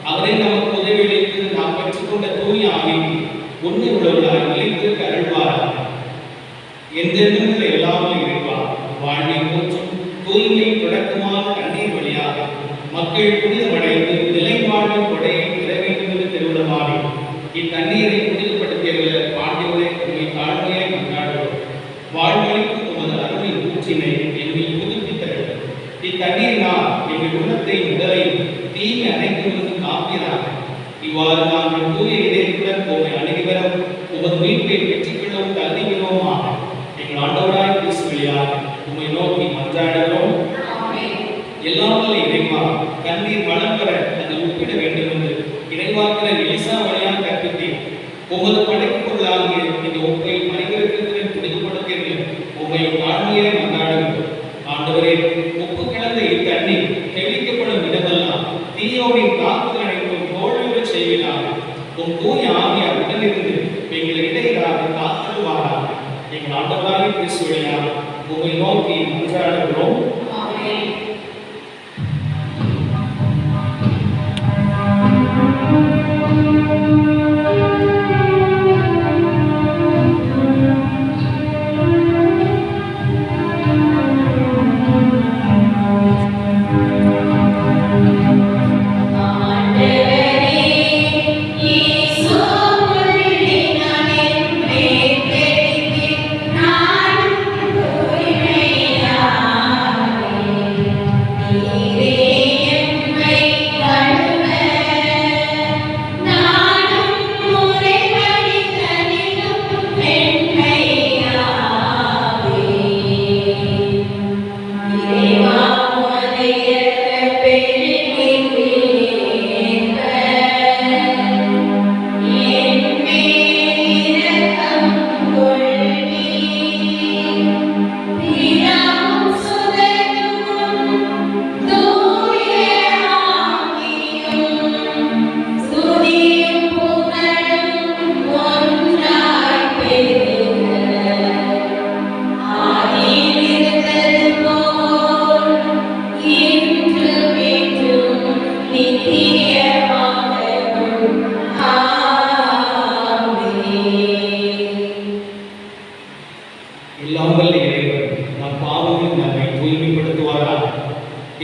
அவரை நமக்கு உதவி அளித்து நாம் பெற்றுக்கொண்ட தூய ஆவி உண்மை உள்ளவர்களாக நிலைத்திருக்க அருள்வார். எந்தெந்த எல்லாமல் இருப்பார் வாழ்வில் போற்றும் தூய்மை தொடக்கமான தண்ணீர் வழியாக மக்கள் புனிதமடைந்து நிலை வாழ்வின் கொடையை பெற வேண்டும் என்று திருவிழமானி இத்தண்ணீரை புனிதப்படுத்தியவர்கள பாண்டியவரை உண்மை தாழ்மையை கொண்டாடுவோம். வாழ்வழிக்கும் உமது அருளின் ஊற்றினை என்னை புதுப்பித்தர்கள். இத்தண்ணீரினால் எங்கள் உள்ளத்தை உடலை தீமை அனைத்துவதற்கு காப்பீராக. இவ்வாறு நாங்கள் தூய இதயத்துடன் உம்மை அணுகிவரும் உமது மீட்பை பெற்றுக்கொள்ளவும் தகுதிகிறோமாக. எங்கள் ஆண்டவராய் கிறிஸ்து வழியாக உம்மை நோக்கி மன்றாடுகிறோம். எல்லாம் வல்ல இறைவா, கண்ணீர் வளம் பெற அதை ஒப்பிட வேண்டும் என்று இறைவாக்கினர் எலிசா வழியாக கற்பித்தேன். உமது படைப்பு பொருளாகிய இந்த ஒப்பை மனிதர்களுடன் புனிதப்படுத்தீர்கள். உம்மை தாழ்மையை மன்றாடுகிறோம். ஆண்டவரே, உப்பு கலந்த இத்தண்ணீர் தெளிக்கப்படும் இடமெல்லாம் தீயோவின் தாக்குதல் அனைத்தும் தோல்வியுறச் செய்வீராக. உம் தூய ஆவியார் உடனிருந்து எங்கள் இடையிலாக காத்தருவாராக. எங்கள் ஆண்டவராகிய கிறிஸ்து வழியாக உம்மை நோக்கி மன்றாடுகிறோம்.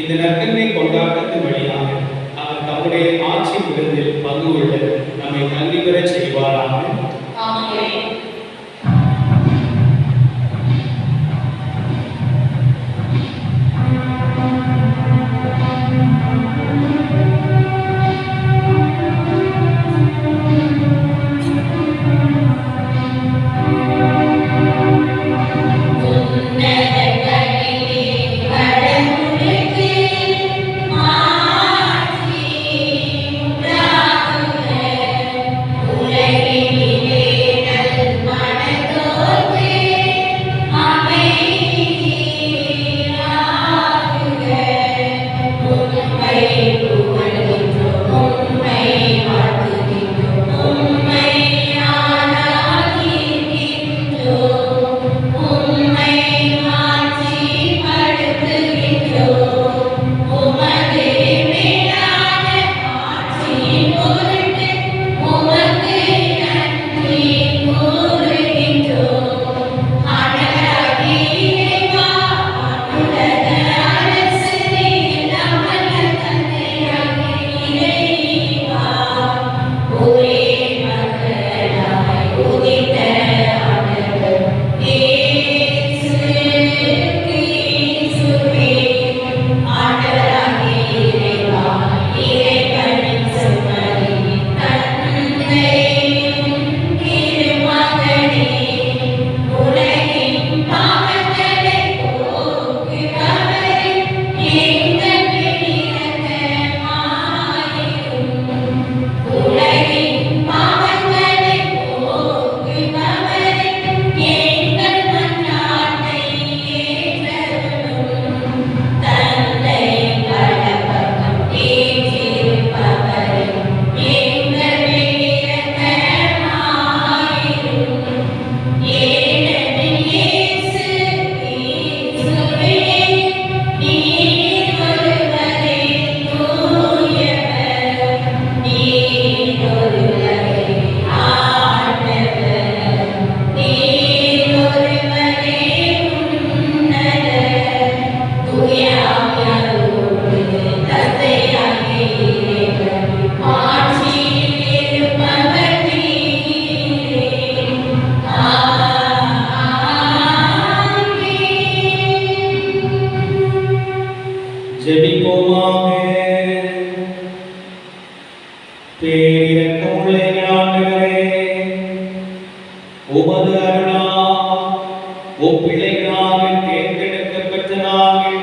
இந்த நற்கருணை கொண்டாட்டத்தின் வழியாக அவர் தம்முடைய ஆட்சி விருந்தில் பங்கு கொள்ள நம்மை தகுதி பெறச் செய்வாராக. Thank you. பிள்ளைகளாக தேர்ந்தெடுக்கப்பட்ட நாங்கள்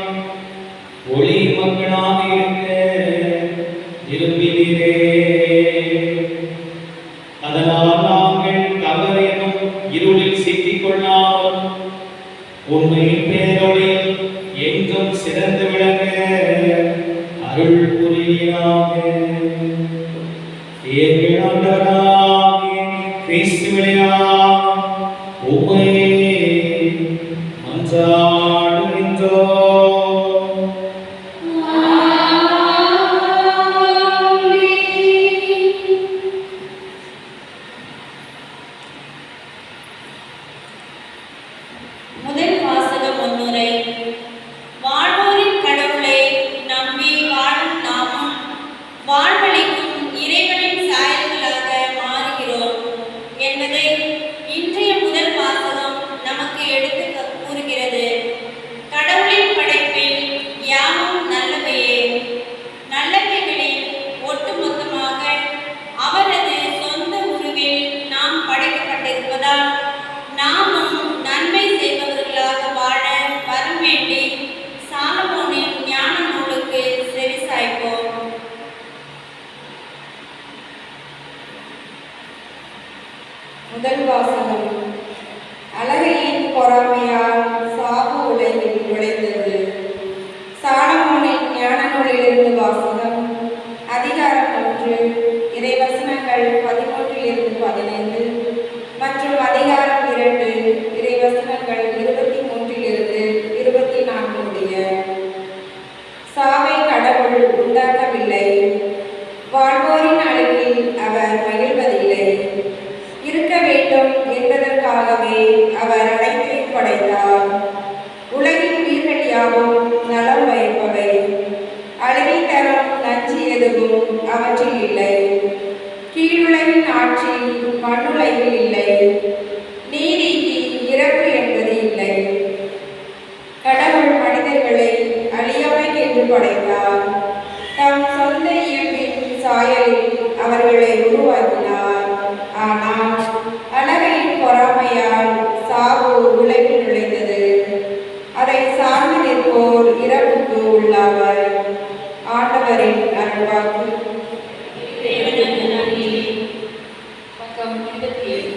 ஒளி மக்களாக இருக்க விரும்பினீரே. அதனால் நாங்கள் தவறு எனும் இருளில் சிக்கிக் கொள்ளாமல் உண்மையின் பேரொழியில் எங்கும் சிறந்து விளங்க அருள் புரிவீராக. எங்கள் ஆண்டவராகிய கிறிஸ்துவினால் உம்மை மன்றாடுகின்றோம். முதல் வாசக முன்னுரை. வாழ்வோரின் கடவுளை நம்பி வாழும் நாமும் வாழ்வளிக்கும் இறைவனின் சாயல்களாக மாறுகிறோம் என்பதை இன்றைய முதல் வாசகம் நமக்கு எடுத்து கூறுகிறது. கடவுளின் படைப்பில் யாவும் நல்லவையே. நல்லவைகளில் ஒட்டுமொத்தமாக அவரது சொந்த உருவில் நாம் படைக்கப்பட்டிருப்பதால் நாமும் நன்மை செய்பவர்களாக வாழ வரம் வேண்டி சாலமோனின் ஞான நூலுக்கு செவிசாய்ப்போம். முதல் வாசகம். அழகையின் பொறாமையால் சாவு உலகில் நுழைந்தது. சாலமோனின் ஞான நூலிலிருந்து வாசகம். அதிகாரம் 1, இறைவசனங்கள் 13-15 மற்றும் அதிகாரம் 2, இறைவசனங்கள் 23-24 முடிய. சாவை கடவுள் உண்டாக்கவில்லை. வாழ்வோரின் அழிவில் அவர் மகிழ்வதில்லை. இருக்க வேண்டும் என்பதற்காகவே அவர் அனைத்தையும் படைத்தார். உலகின் உயிர்கள் யாவும் நலம் பயப்பவை. அழிவை தரும் நஞ்சு எதுவும் அவற்றில் இல்லை. கீழுலகின் ஆட்சி மண்ணுலகில் இல்லை. நீதிக்கு இறப்பு என்பது இல்லை. கடவுள் மனிதர்களை அழியாமைக்கென்று படைத்தார். தம் சொந்த இயல்பின் சாயலில் அவர்களை உருவாக்கினார். ஆனால் அழகையின் பொறாமையால் சாவு உலகில் நுழைந்தது. அதை சார்ந்து நிற்போர் இறப்புக்கு உள்ளாவர். ஆண்டவரின் அருள்வாக்கு. பக்கம் 27.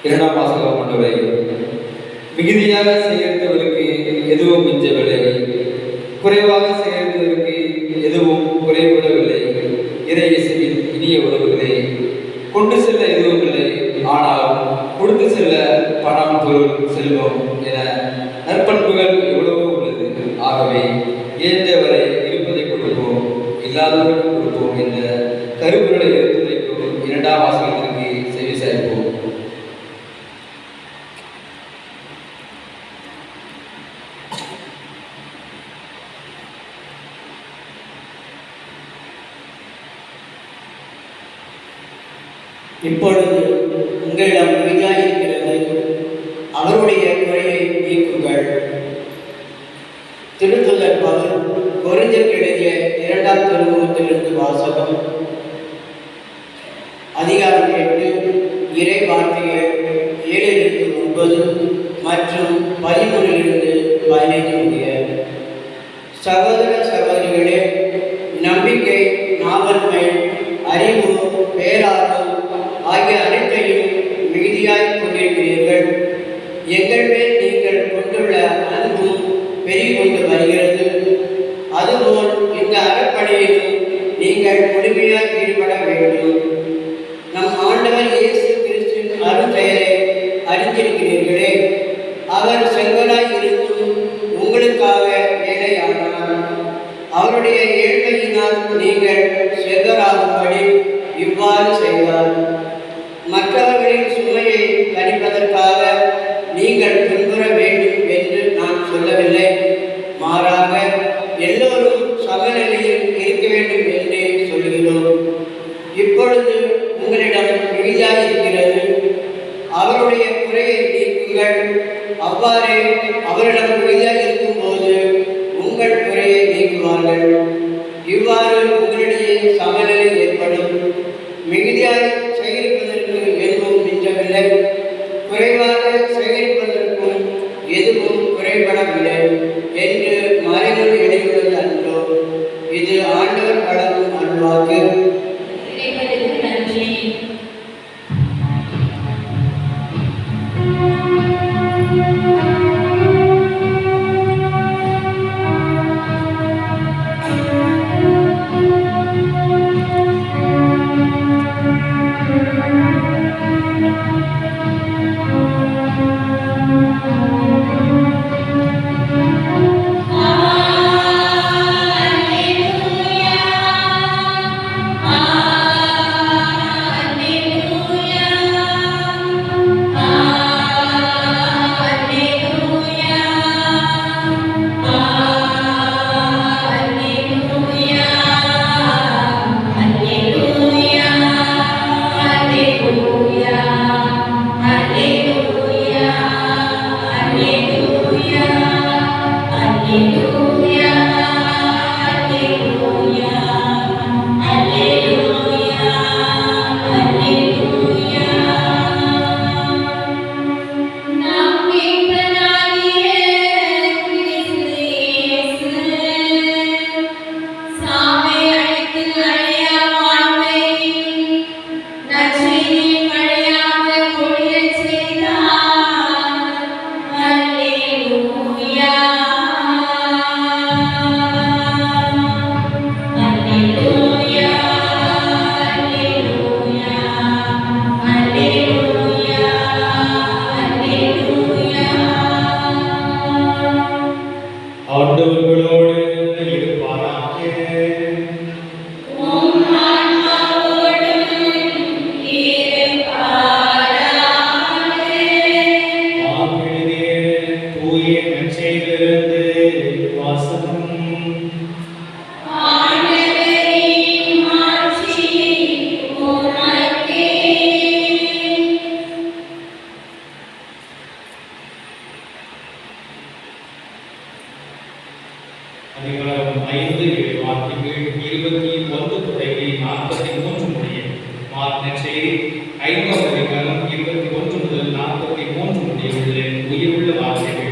இரண்டாம் வாசகம் முன்னுரை. மிகுதியாக சேகரித்தவருக்கு எதுவும் மிஞ்சவில்லை, குறைவாக சேகரித்தவருக்கு எதுவும் குறைபடவில்லை. இறை இயேசுவின் இனிய உறவுகளே, கொண்டு செல்ல எதுவும் இல்லை, ஆனால் கொடுத்து செல்ல பணம், பொருள், செல்வம் என நற்பண்புகள் எவ்வளவோ உள்ளது. ஆகவே இயன்றவரை இருப்பதை கொடுப்போம், இல்லாதவர்களுக்கு கொடுப்போம் என்ற கருப்பொருளை எடுத்துரைக்கும் இரண்டாம் வாசகத்திற்கு செவி சாய்ப்போம். இப்பொழுது உங்களிடம் இருக்கிறது, அவருடைய குறையை நீக்குங்கள். திருத்துதர் பவுல் கொரிந்தியருக்கு எழுதிய 2ஆம் திருமுகத்திலிருந்து வாசகம். அதிகாரம் 8, இறை வார்த்தைகள் 7-9 மற்றும் 13-15 முடிய. சகோதர சகோதரிகளே, நம்பிக்கை, நாவன்மை, அறிவு, பேரார்வம் ஆகிய அனைத்தையும் மிகுதியாய் கொண்டிருக்கிறீர்கள். எங்கள் மேல் நீங்கள் கொண்டுள்ள அன்பும் பெருகொண்டு வருகிறது. அதுபோல் இந்த அறப்பணியிலும் நீங்கள் முழுமையாய் ஈடுபட வேண்டும். நம் ஆண்டவர் இயேசு கிறிஸ்துவின் அருட்பெயரை அறிந்திருக்கிறீர்களே. அவர் செல்வராய் இருந்தும் உங்களுக்காக ஏழையானார். அவருடைய ஏழ்மையினால் நீங்கள் செல்வராகும்படி இவ்வாறு செய்தார். மற்றவர்களின் சுமையை தணிப்பதற்காக நீங்கள் துன்புற வேண்டும் என்று நான் சொல்லவில்லை. மாறாக எல்லோரும் சமநிலையில் இருக்க வேண்டும் என்றே சொல்கிறோம். இப்பொழுது உங்களிடம் மிகுதியாக இருக்கிறது, அவருடைய குறையை நீக்குங்கள். அவ்வாறே அவரிடம் மிகுதியாக இருக்கும்போது உங்கள் குறையை நீக்குவார்கள். இவ்வாறு உங்களிடையே சமநிலை ஏற்படும். மிகுதியாக சேகரிப்பதற்கு எதுவும் மிஞ்சவில்லை, குறைவாக சேகரிப்பதற்கும் எதுவும் குறைபடவில்லை என்று மறைநூல் எழுதியுள்ளது அன்றோ? இது ஆண்டவர் வழங்கும் அருள்வாக்கு. நன்றி. அதிகாரம் 5 வார்த்தைகள் 21 தொடங்கி 43 முடிய. மார்க் நற்செய்தி 5ஆம் அதிகாரம் 21 முதல் 43 முடிய உள்ள உயிருள்ள வார்த்தைகள்.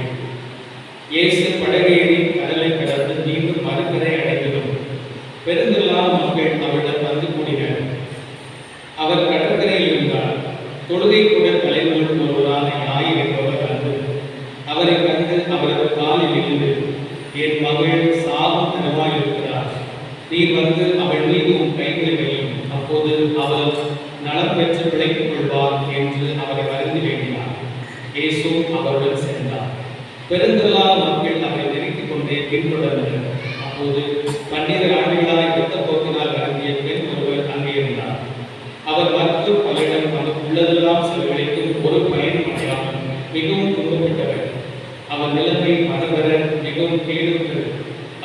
இயேசு படகேறி கடலை கடந்து மீண்டும் மறுகரை அடைந்ததும் பெருந்திரளான மக்கள் அவரிடம் வந்து கூடினர். அவர் கடற்கரையில் இருந்தார். தொழுகை கூட தலைவர் அப்போது அவர் நலம் பெற்று பிழைத்துக் கொள்வார் என்று அவரை வருந்தி வேண்டினார். இயேசு அவருடன் சென்றார். பெருந்திரளான மக்கள் அவரை நெருக்கிக் கொண்டே பின்தொடர்ந்தனர். அப்போது 12 ஆண்டுகளாய் இரத்தப்போக்கினால் வருந்திய பெண் ஒருவர் அங்கே இருந்தார். அவர் மருத்துவ பலரிடம் தனக்கு உள்ளதெல்லாம் செலவழித்தும் ஒரு பயனும் அடையாமல் மிகவும் துன்பப்பட்டவர். அவர் நிலைமை பரவர மிகவும் கேடுற்றது.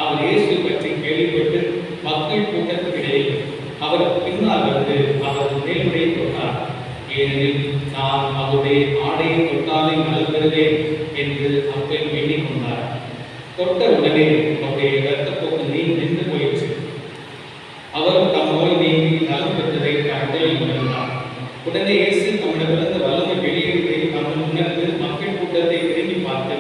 அவர் இயேசு பற்றி கேள்விப்பட்டு மக்கள் கூட்டத்திற்கிடையில் அவர் பின்னால் வந்து அவர் மேலுடையை தொட்டார். ஏனெனில் நான் அவருடைய ஆடையை தொட்டாலே நலம் பெறுவேன் என்று அப்பெண் எண்ணிக் கொண்டார். தொட்ட உடனே அவருடைய இரத்தப்போக்கு நின்று போயிற்று. அவர் தம் நோய் நீங்கி நலம் பெற்றதை உடலில் உணர்ந்தார். உடனே இயேசு தம்மிடமிருந்து வல்லமை வெளியேறி அவர் உணர்ந்து மக்கள் கூட்டத்தை திரும்பி பார்த்து,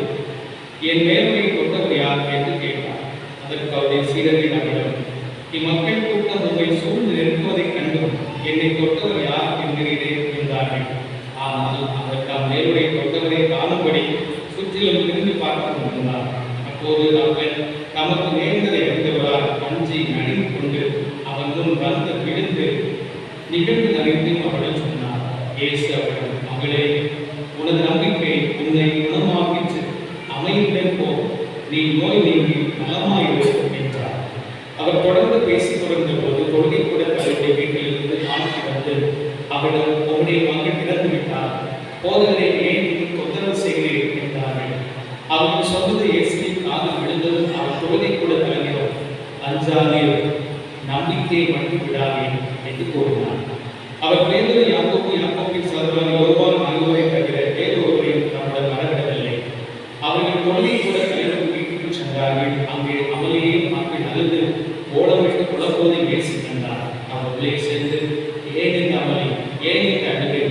என் மேலுடையை தொட்டவர் யார் என்று கேட்டார். அதற்கு அவருடைய சீடர்கள் அவரிடம், இம்மக்கள் கூட்டம் உங்களை சூழ்ந்து நிற்பதைக் கண்டும் என்னை தொட்டவர் யார் என்கிறீரே என்றார்கள். ஆனால் அவர் தாம் மேலுடைய தொட்டவரை காணும்படி சுற்றிலும் திரும்பி பார்த்து கொண்டிருந்தார். அப்போது அவன் தமக்கு நேர்ந்ததை அறிந்தவரால் அஞ்சி நடிந்து கொண்டு அவன் முன் வந்து விழுந்து நிகழ்ந்து அனைத்தையும் அவரிடம் சொன்னார். இயேசு அவரிடம், மகளே, உனது நம்பிக்கை உன்னை குணமாக்கிற்று, அமைதியுடன் போ, நீ நோய் நீங்கி நலமாயிரு என்றார். அவர் தொடர்ந்து பேசிக் கொண்டிருந்த போது தொழுகை கூட அவருடைய வீட்டில் இருந்து ஆட்சி வந்து அவரிடம், உங்களுடைய மகன் இறந்து விட்டார், போதகரை ஏன் தொந்தரவு செய்கிறீர் என்றார்கள். அவர்கள் சொன்னது இயேசுவின் காதில் விழுந்ததும் அவர் தொழுகை கூட தலைவர், அஞ்சாதீர், நம்பிக்கையை மட்டும் விடாதே என்று கூறினார். அவர் பேதுரு, யாக்கோபின் சகோதரன் யோவான் ஆகியோரை தவிர வேறு ஒருவரையும் தம்முடன் வரவிடவில்லை. அவர்கள் தொழுகை கூட தலைவர் வீட்டுக்கு சென்றார்கள். அங்கே அவளையே மக்கள் அழுது ஓடமிட்டு குழப்போதை இயேசு கண்டார். அவர் உள்ளே சென்று, ஏன் இந்த அமளி, ஏன் இந்த அழுகை,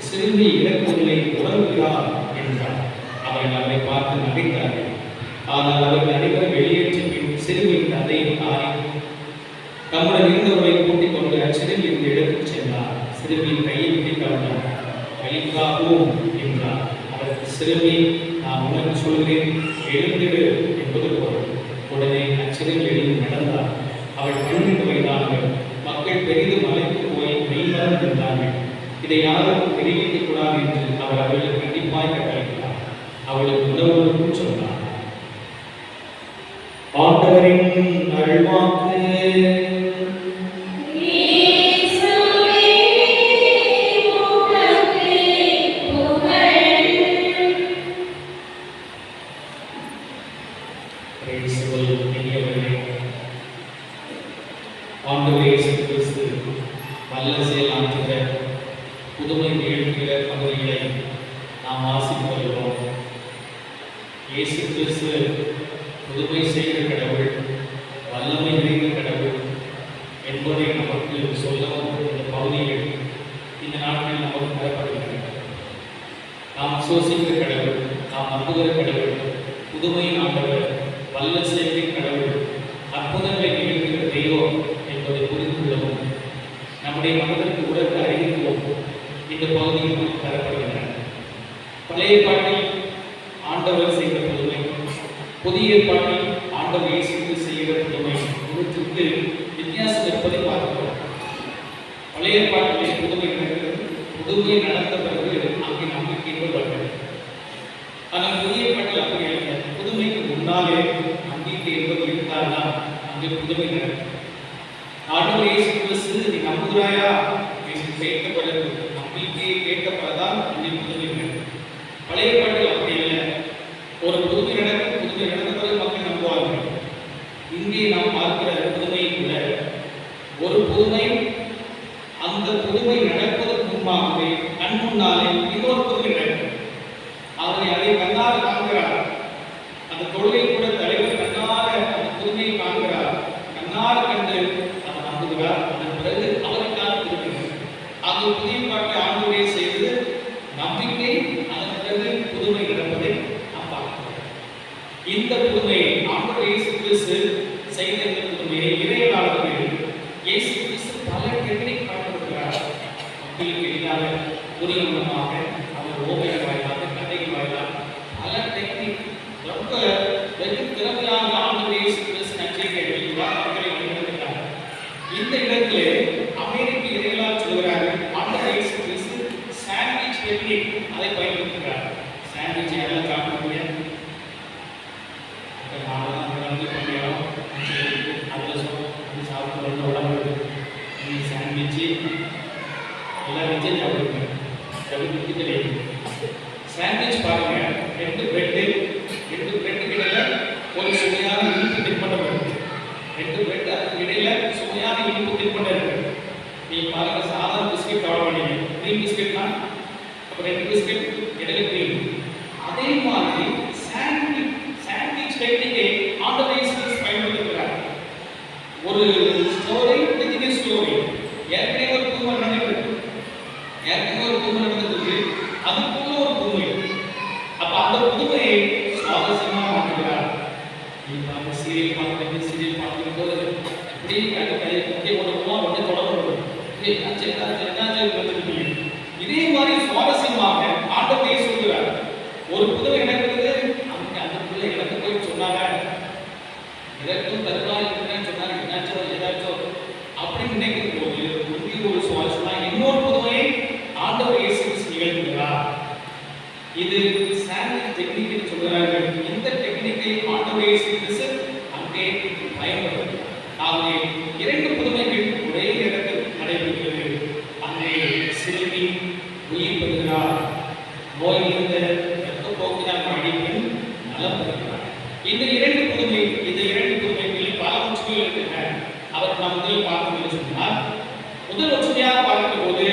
சிறுமி இறக்கவில்லை, உறவுகிறார் என்றார். அவர்கள் அவரை பார்த்து நகைத்தார்கள். ஆனால் அவர்கள் அனைவரும் வெளியேற்றி பின் சிறுமியின் தந்தையை தாரி தம்முடன் இருந்தவர்களை கூட்டிக் கொண்டு அச்சிறுமி இருந்த இடத்துக்கு சென்றார். சிறுமியின் கையை பிடித்தவர்கள், கலிக்காவும் என்றார். அதற்கு சிறுமி, நான் உனக்கு சொல்கிறேன், எழுந்திடு என்பது பொருள். உடனே அச்சிறுமி எழுந்து நடந்தார். அவள் 12 வயதானவர். மக்கள் பெரிதும் அழைத்து போய் மெய்மறந்து இருந்தார்கள். இதை யாரும் தெரிவிக்கக் கூடாது என்று அவர் அவர்களுக்கு கண்டிப்பாய் கட்டளையிட்டார். அவளுக்கு உணவுக்கும் சொன்னார். ஆண்டவரின் அருள்வாக்கு. ஆண்டவர் இயேசு கிறிஸ்து வல்ல செயல் ஆற்றுகிற புதுமை நிகழ்கிற பகுதிகளை நாம் வாசித்து வருகிறோம். இயேசு கிறிஸ்து புதுமை செய்கிற கடவுள், வல்லமை நிறைந்த கடவுள் என்பதை நமக்கு சொல்லவும் இந்த பகுதியில் இந்த நாட்களில் நமக்கு தரப்படுகிறது. நாம் விசுவாசிக்கிற கடவுள், நாம் நம்புகிற கடவுள், புதுமையின் ஆண்டவர், வல்ல செயலின் கடவுள், அற்புதங்களை நிகழ்கிற தெய்வம் என்பதை புரிந்து கொள்ளவும் நம்முடைய மனதிற்கு உடற்கு அறிவிக்கவும் இந்த பகுதியில் நமக்கு தரப்படுகின்றன. பழைய ஏற்பாட்டில் ஆண்டவர் செய்த புதுமை, புதிய ஏற்பாட்டில் ஆண்டவர் இயேசு செய்கிற புதுமை, இவற்றுக்கு வித்தியாசம் இருப்பதை பார்க்கிறோம். பழைய ஏற்பாட்டிலே புதுமை நடக்கிறது, புதுமை நடந்த பிறகு அங்கே நம்பிக்கைகள் வருகிறது. ஆனால் புதிய ஏற்பாட்டில் அப்படி இல்லை. புதுமைக்கு முன்னாலே நம்பிக்கை என்பது இருந்தால்தான் அங்கே புதுமை நடக்கும். ஆண்டவர் இயேசு கிறிஸ்து நீ நம்புகிறாயா என்று கேட்கப்படுது, நம்பிக்கையை கேட்கப்படதான் அங்கே புதுமை நடக்கும். பழைய ஏற்பாட்டில் அப்படி இல்லை. ஒரு புதுமை நடக்கும், புதுமை நடந்த பிறகு மக்கள் நம்புவார்கள். இங்கே நாம் பார்க்கிற புதுமைக்குள்ள ஒரு புதுமை, அந்த புதுமை நடப்பதற்கு முன்பாகவே கண் முன்னாலே இன்னொரு புதுமை நடக்கும். அவரை அதை கண்ணால் காண்கிறார். அந்த தொழிலை கூட தலைவர் கண்ணால் அந்த புதுமையை காண்கிறார். கண்ணால் கண்டு அவர் நம்புகிறார். அதன் பிறகு அவருக்கான புதுமை. அது புதிய பாட்டை ஆண்டவரே செய்து நம்பிக்கை, அதன் பிறகு புதுமை நடப்பதை நாம் பார்க்கிறோம். இந்த புதுமையை ஆண்டவர் இயேசு கிறிஸ்து செய்த இந்த புதுமையை இறையலாளர்கள் இயேசு கிறிஸ்து பல டெக்னிக் காட்டுகிறார். மக்களுக்கு எளிதாக புரியும் விதமாக அவர் ஓவிய வாயிலாக, கதைகள் வாயிலாக பல டெக்னிக் ரொம்ப வெகு திறமையாக ஆண்டவர் இயேசு கிறிஸ்து நச்சரிக்கைகள் மக்களை வழிநடத்துகிறார். இந்த இடத்திலே அமெரிக்க இறையலாளர் செஞ்சு சாப்பிடுங்க. தெரியும். சாண்ட்விச் பாருங்க, 2 பிரெட் இடையில ஒரு சுவையான இனிப்பு தின்பண்டம் இருக்கு. 2 பிரெட் அதுக்கு இடையில சுவையான இனிப்பு தின்பண்டம் இருக்கு. நீ பாருங்க, சாதாரண பிஸ்கெட் கவர் பண்ணீங்க, க்ரீம் பிஸ்கெட்னா அப்புறம் 2 பிஸ்கெட் இடையில க்ரீம். அதே மாதிரி சாண்ட்விச் டெக்னிக்கை ஆண்டவர் இயேசு பயன்படுத்துகிறார். ஒரு ஸ்டோரி வித்தின் ஸ்டோரி. ஏற்கனவே ஒரு புதுமை நடந்துருக்கு, அதுக்குள்ள ஒரு புதுமை. அப்ப அந்த புதுமையை சுவாரஸ்யமா மாற்றுகிறார். நீங்க சீரியல் பார்க்கும் போது இப்படி கட்டி ஒன்று தொடரும். இதே மாதிரி சுவாரஸ்யமாக ஆண்டவர் இயேசு சொல்கிறார். ஒரு புதுமை நடக்கிறது, அந்த பிள்ளை எனக்கு போய் சொன்னாங்க, இதற்கும் தருவாய் இருக்கிறேன்னு சொன்னாங்க, என்னாச்சோ ஏதாச்சோ அப்படின்னு நினைக்கும் போது ஒரு சுவாரஸ்யமா இன்னொரு புதுமையை ஆண்டவர் இயேசு கிறிஸ்து நிகழ்த்துகிறார். இது சாண்ட்விச் டெக்னிக் சொல்கிறார்கள். இந்த டெக்னிக்கை ஆண்டவர் இயேசு கிறிஸ்து அங்கே பயன்படுத்துகிறார். ஆகவே 2 புதுமைகள் ஒரே இடத்தில் நடைபெறுகிறது. அங்கே சிறுமி உயிர் பெறுகிறார். நோயிலிருந்த இரத்த போக்கினால் அடிப்பின் நலம் பெறுகிறார். இந்த 2 புதுமைகளில் பல உண்மைகள் இருக்கின்றன. அவர் நாம் முதலில் பார்க்க சொன்னால், முதல் உண்மையாக பார்க்கும் போது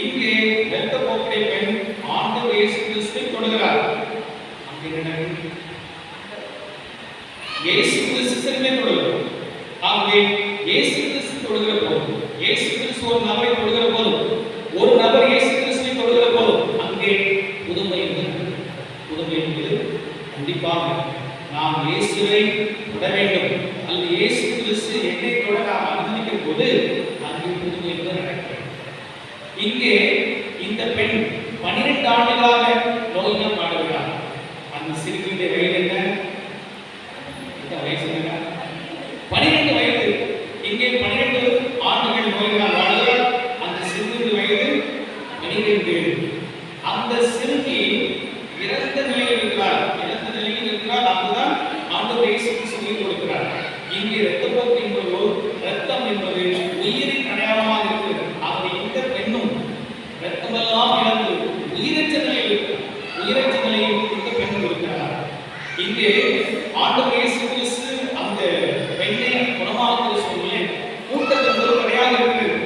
இங்கே இரத்த போக்கை பெண் ஆண்டவர் இயேசு கிறிஸ்துவை தொடுகிறார். அங்கே என்ன? இயேசு கிறிஸ்து சிறுமியை தொடுகிறார். ஆகவே இயேசு கிறிஸ்து தொடுகிற போது, இயேசு கிறிஸ்து ஒரு நபரை தொடுகிற போது, ஒரு நபர் இயேசு கிறிஸ்துவை தொடுகிற போது அங்கே புதுமை என்பது கண்டிப்பாக நாம் இயேசுவை தொட வேண்டும். அல்லது இயேசு கிறிஸ்து என்னை தொட நாம் அனுமதிக்கும் போது அங்கே புதுமை நடக்கிறது. இங்கே இந்த பெண் 12 ஆண்டுகளாக நோயினால் பாடுகிறார். அந்த சிறுமியுடைய வயது என்ன? வயசு என்ன? 12 வயது. இங்கே 12 ஆண்டுகள் நோயினால் பாடுகிறார். அந்த சிறுமியுடைய வயது 12. அந்த சிறுமி இறந்த நிலையில் இருக்கிறார். அதுதான் ஆண்டவர் இயேசு கிறிஸ்து கொடுக்கிறார். இங்கே இரத்தப்போக்கு என்பது, இரத்தம் என்பது உயிரின் அடையாளமாக இருக்கிறது. ஆகவே இந்த பெண்ணும் இரத்தமெல்லாம் இழந்து உயிரற்ற நிலையில் இந்த பெண் இருக்கிறார். இங்கே ஆண்டவர் இயேசு கிறிஸ்து அந்த பெண்ணை குணமாக்குகிற சூழ்நிலை கூட்டம் என்பது கிடையாது இருக்கிறது.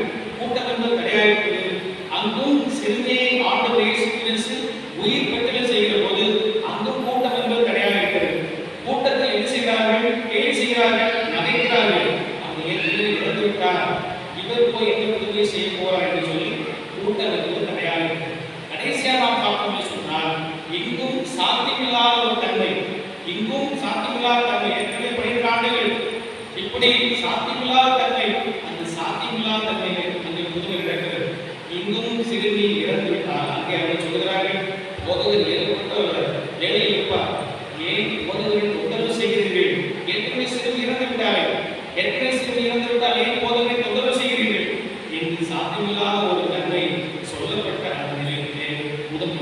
அங்கும் சிறுமியை ஆண்டவர் இயேசு கிறிஸ்து உயிர் பெற்றலை செய்கிற போது அங்கும் கூட்டம் என்பது கிடையாது இருக்கிறது. கூட்டத்தில் என்ன செய்கிறார்கள்? கேலி செய்கிறார்கள், நகைக்கிறார்கள். அந்த இறந்து விட்டார், இவர் போய் எந்த புதுமையை செய்ய போறார் என்று சொல்லி கூட்டம் என்பது கிடையாது. கடைசியாக நாம் பார்ப்போம் சொன்னால், இங்கும் சாத்தியமில்லாத ஒரு தன்மை, ஏற்கனவே 12 ஆண்டுகள் இப்படி சாத்தியமில்லாத தன்மை, அந்த சாத்தியமில்லாத தன்மைகள் அங்கே புதுமை நடக்கிறது. இங்கும் சிறுமி இறந்து விட்டார். அங்கே அவர் சொல்கிறார்கள், போதகர் ஏற்பட்டவர் வேலையில் இருப்பார், ஏன் போதகரின் தொந்தரவு செய்கிறீர்கள்? ஏற்கனவே சிறுமி இறந்து விட்டால் ஏன் போதகரை தொந்தரவு செய்கிறீர்கள் என்று சாத்தியமில்லாத ஒரு தன்மை சொல்லப்பட்ட அந்த நிலையிலே முதல்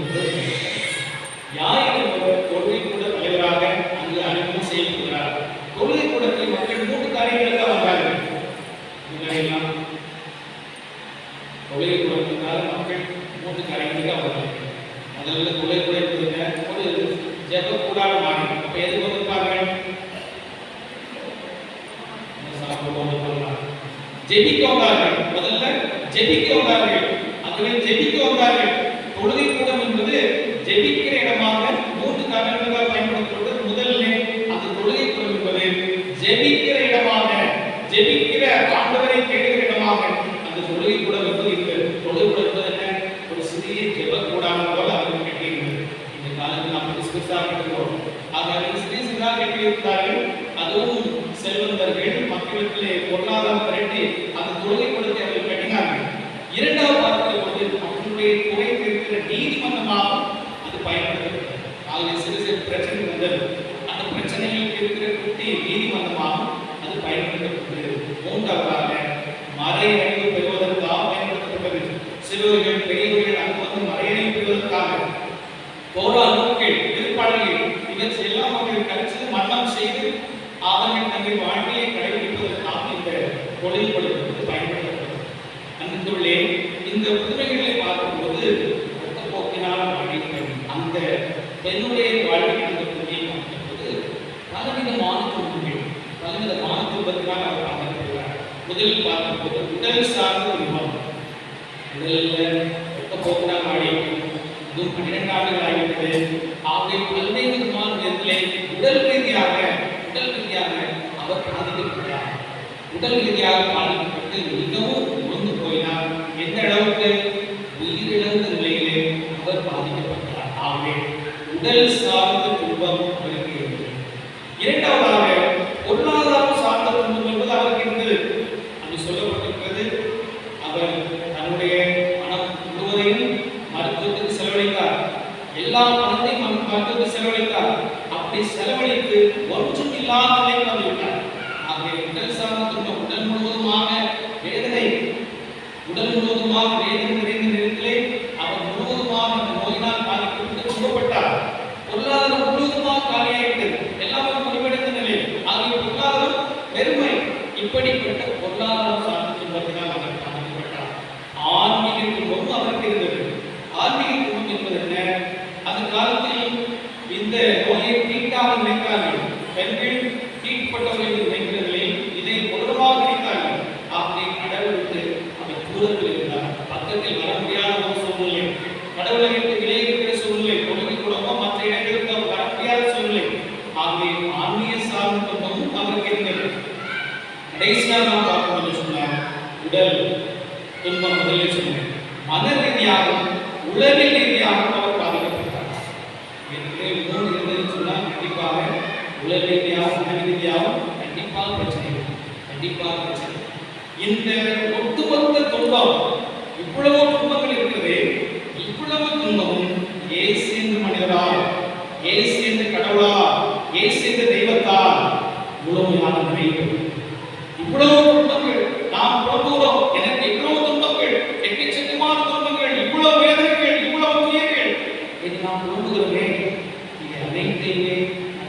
யார் என்பவர் தொழுகை கூட தலைவராக அங்கு அறிமுகம் செய்யப்படுகிறார். தொழுகை கூடத்தில் மக்கள் 3 காரியங்களுக்காக வந்தார்கள். முன்னெல்லாம் தொழுகை கூடத்தினால மக்கள் 3 காரியங்களுக்காக வந்தார்கள். முதல்ல தொழுகை கூட இருந்ததுங்க ஒரு ஜெப கூடார மாறி. அப்ப எது வந்திருப்பார்கள்? ஜெபிக்க வந்தார்கள். முதல்ல ஜெபிக்க வந்தார்கள். அதுவே ஜெபிக்க வந்தார்கள். தொழுகை கூடம் என்பது ஜெபிக்கிற இடமாக 3 காரணங்களால் பயன்படுத்தப்படுகிறது. முதல்ல அந்த தொழுகை கூடம் என்பது ஜெபிக்கிற இடமாக, ஜெபிக்கிற ஆண்டவரை கேட்கிற இடமாக அந்த தொழுகை கூடம் என்பது இருக்கிறது. தொழுகை கூடம் என்பது என்ன? ஒரு சிறிய ஜெப கூடாரம் போல அவர் கட்டியிருக்கிறது. இந்த காலத்தில் நாம் கிறிஸ்துவாக கட்டுகிறோம். ஆக சிறிய கட்டியிருக்கிறார்கள். அதுவும் செல்வந்தர்கள் மக்களுக்கு பொருளாதாரம் திரட்டி அந்த தொழுகை கூடத்தை அவர்கள் கட்டினார்கள். இரண்டாவது பார்க்கிற போது அவர்களுடைய குறை இருக்கிற நீதிமன்றமாக அது பயன்படுத்தப்பட்டது. ஆகவே சிறு பிரச்சனை வந்தது. அந்த பிரச்சனைகளுக்கு இருக்கிற குட்டி நீதிமன்றமாக அது பயன்படுத்தப்பட்டது. மூன்றாவதாக மறையறிவு பெறுவதற்காக பயன்படுத்தப்பட்டது. சிறுவர்கள் பெரியவர்கள் அங்கு வந்து மறையறிவு பெறுவதற்காக தோரா நூல்கள், திருப்பாடல்கள் இவற்றை எல்லாம் அவர்கள் கற்று மன்னம் செய்து அவர்கள் தங்கள் வாழ்க்கையை கடைபிடிப்பதற்காக இந்த தொழில் பயன்படுத்தப்பட்டது. அன்புள்ளே, இந்த புதுமைகளை பார்க்கும்போது உடல் சார்ந்த துன்பம். உடல்ல எப்ப போக்குனா மாடி இதுவும் 12 ஆண்டுகள் ஆகிவிட்டது. ஆகவே பல்வேறு விதமான விதத்திலே உடல் ரீதியாக அவர் பாதிக்கப்பட்டார். உடல் ரீதியாக பாதிக்கப்பட்டு மிகவும் நொந்து போயினார். எந்த அளவுக்கு உயிரிழந்த நிலையிலே அவர் பாதிக்கப்பட்டார். ஆகவே உடல் சார்ந்த துன்பம் அவருக்கு இருந்தது. இரண்டாவதாக பொருளாதாரம் சார்ந்த துன்பம் என்பது அவருக்கு இருந்தது. அது சொல்லப்பட்டிருக்கிறது. அவர் தன்னுடைய பணம் முழுவதையும் மருத்துவத்துக்கு செலவழித்தார். எல்லா பணத்தையும் மருத்துவத்துக்கு செலவழித்தார். அப்படி செலவழித்து ஒன்றும் இல்லாத நிலைக்கு வந்துவிட்டார். ஆகவே உடல் சார்ந்த துன்பம், உடல் முழுவதுமாக வேதனை நிறைந்த நேரத்திலே அவர் முழுவதுமாக அந்த நோயினால் பாதிக்கப்பட்டு துன்பப்பட்டார். பொருளாதாரம் முழுவதுமாக காலியாகிவிட்டது. எல்லாமே முடிவடைந்த நிலை. ஆகிய பொருளாதாரம் பெருமை. இப்படிப்பட்ட பொருளாதாரம் சார்ந்த துன்பத்தினால் அவர் பாதிக்கப்பட்டார். ஆன்மீக துன்பமும் அவருக்கு இருந்தது. ஆன்மீக துன்பம் என்பது என்ன? அந்த காலத்தில் இந்த நோயை தீட்டாக நினைத்தார்கள். பெண்கள் தீட்பட்டவர்கள் நினைக்கிறதில்லை. இதை பொருளாக நினைத்தார்கள். அப்படி கடவுளுக்கு அவர் தூரத்தில் இருந்தார். பக்கத்தில் வர முடியாத ஒரு சூழ்நிலை, கடவுளை விட்டு விலகி இருக்கிற சூழ்நிலை, கொள்கை கூடமோ மற்ற இடங்களுக்கு அவர் வர முடியாத சூழ்நிலை. ஆகவே ஆன்மீக சார்ந்த துன்பமும் அவருக்கு இருந்தது. கடைசியாக நாம் பார்க்கணும்னு சொன்னார் உடல் துன்பம். முதலில் சொன்னேன். மன ரீதியாகவும் உளவியல் ரீதியாகவும் அவர் பாதிக்கப்பட்டார். மூன்று இருந்ததுன்னு சொன்னால் கண்டிப்பாக உள ரீதியாகவும் மன ரீதியாகவும் கண்டிப்பாக பிரச்சனை. இந்த ஒட்டுமொத்த துன்பம், இவ்வளவு துன்பங்கள் இருக்கிறது. இவ்வளவு துன்பமும் இயேசு என்ற மனிதரால், இயேசு என்ற கடவுளால், இயேசு என்ற தெய்வத்தால் முழுமையான நிறைவு. இவ்வளவு துன்பங்கள் நாம் புலம்புகிறோம். எனக்கு இவ்வளவு துன்பங்கள், எக்கச்சக்கமான துன்பங்கள், இவ்வளவு வேதனைகள், இவ்வளவு துயர்கள் என்று நாம் புலம்புகிறோமே. இது அனைத்தையுமே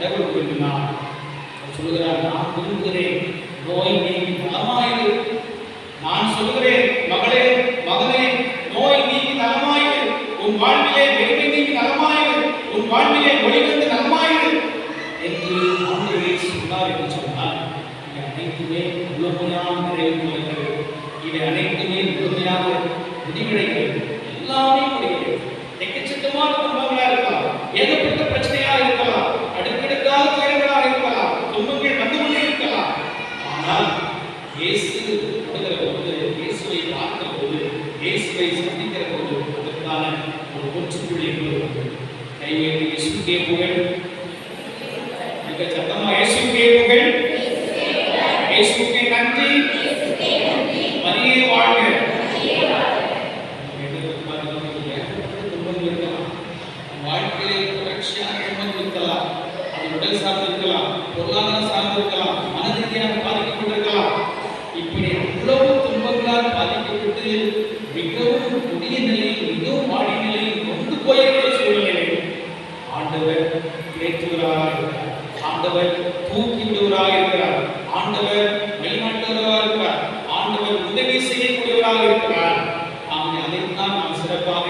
கடவுள் விரும்பினார். சொல்கிறார், நான் விரும்புகிறேன் நோய் நீங்கி நலமாயிரு. நான் சொல்கிறேன், மகளே மகனே, நோய் நீங்கி நலமாயிரு. உன் வாழ்விலே வெறுமை நீங்கி நலமாயிரு. உன் வாழ்விலே ஒளிவந்து நலமாயிரு என்று ஆண்டவர் சொன்னார் என்று சொன்னால், இவை அனைத்துமே முழுமையான நிறைவு கொள்கிறது. இவை அனைத்துமே முழுமையாக முடிவடைகிறது. எல்லாமே முடிகிறது. எக்கச்சக்கமான துன்பங்களா இருக்கலாம், ஏகப்பட்ட பிரச்சனையா இருக்கலாம், அடுக்கடுக்காக துயரங்களாக இருக்கலாம், துன்பங்கள் வந்து கொண்டே இருக்கலாம். ஆனால் இயேசு வருகிற போது, இயேசுவை பார்க்கிற போது, இயேசுவை சந்திக்கிற போது அதற்கான ஒரு முற்றுப்புள்ளி என்பது கைவேறு இயேசுக்கே புகழ். மிக சத்தமா இயேசுக்கே புகழ், இயேசுக்கே நன்றி, மரியே வாழ்க. வாழ்க்கையிலே தொடர்ச்சியாக துன்பங்கள் இருக்கலாம். அது உடல் சார்ந்து இருக்கலாம், பொருளாதாரம் சார்ந்து இருக்கலாம், மனதிற்காக பாதிக்கப்பட்டிருக்கலாம். இப்படி அவ்வளவு துன்பங்களால் பாதிக்கப்பட்டு மிகவும் கொடிய நிலையில், மிகவும் வாடிய நிலையில் கொண்டு போயிருக்கிற சூழ்நிலையில் ஆண்டவர் ஏற்றுவராக இருக்கிறார். ஆண்டவர் தூக்கி விடுவராக இருக்கிறார். ஆண்டவர் வழிநாட்டுவராக இருக்கிறார். ஆண்டவர் உதவி செய்யக்கூடியவராக இருக்கிறார். ஆகவே அதைத்தான் நாம் சிறப்பாக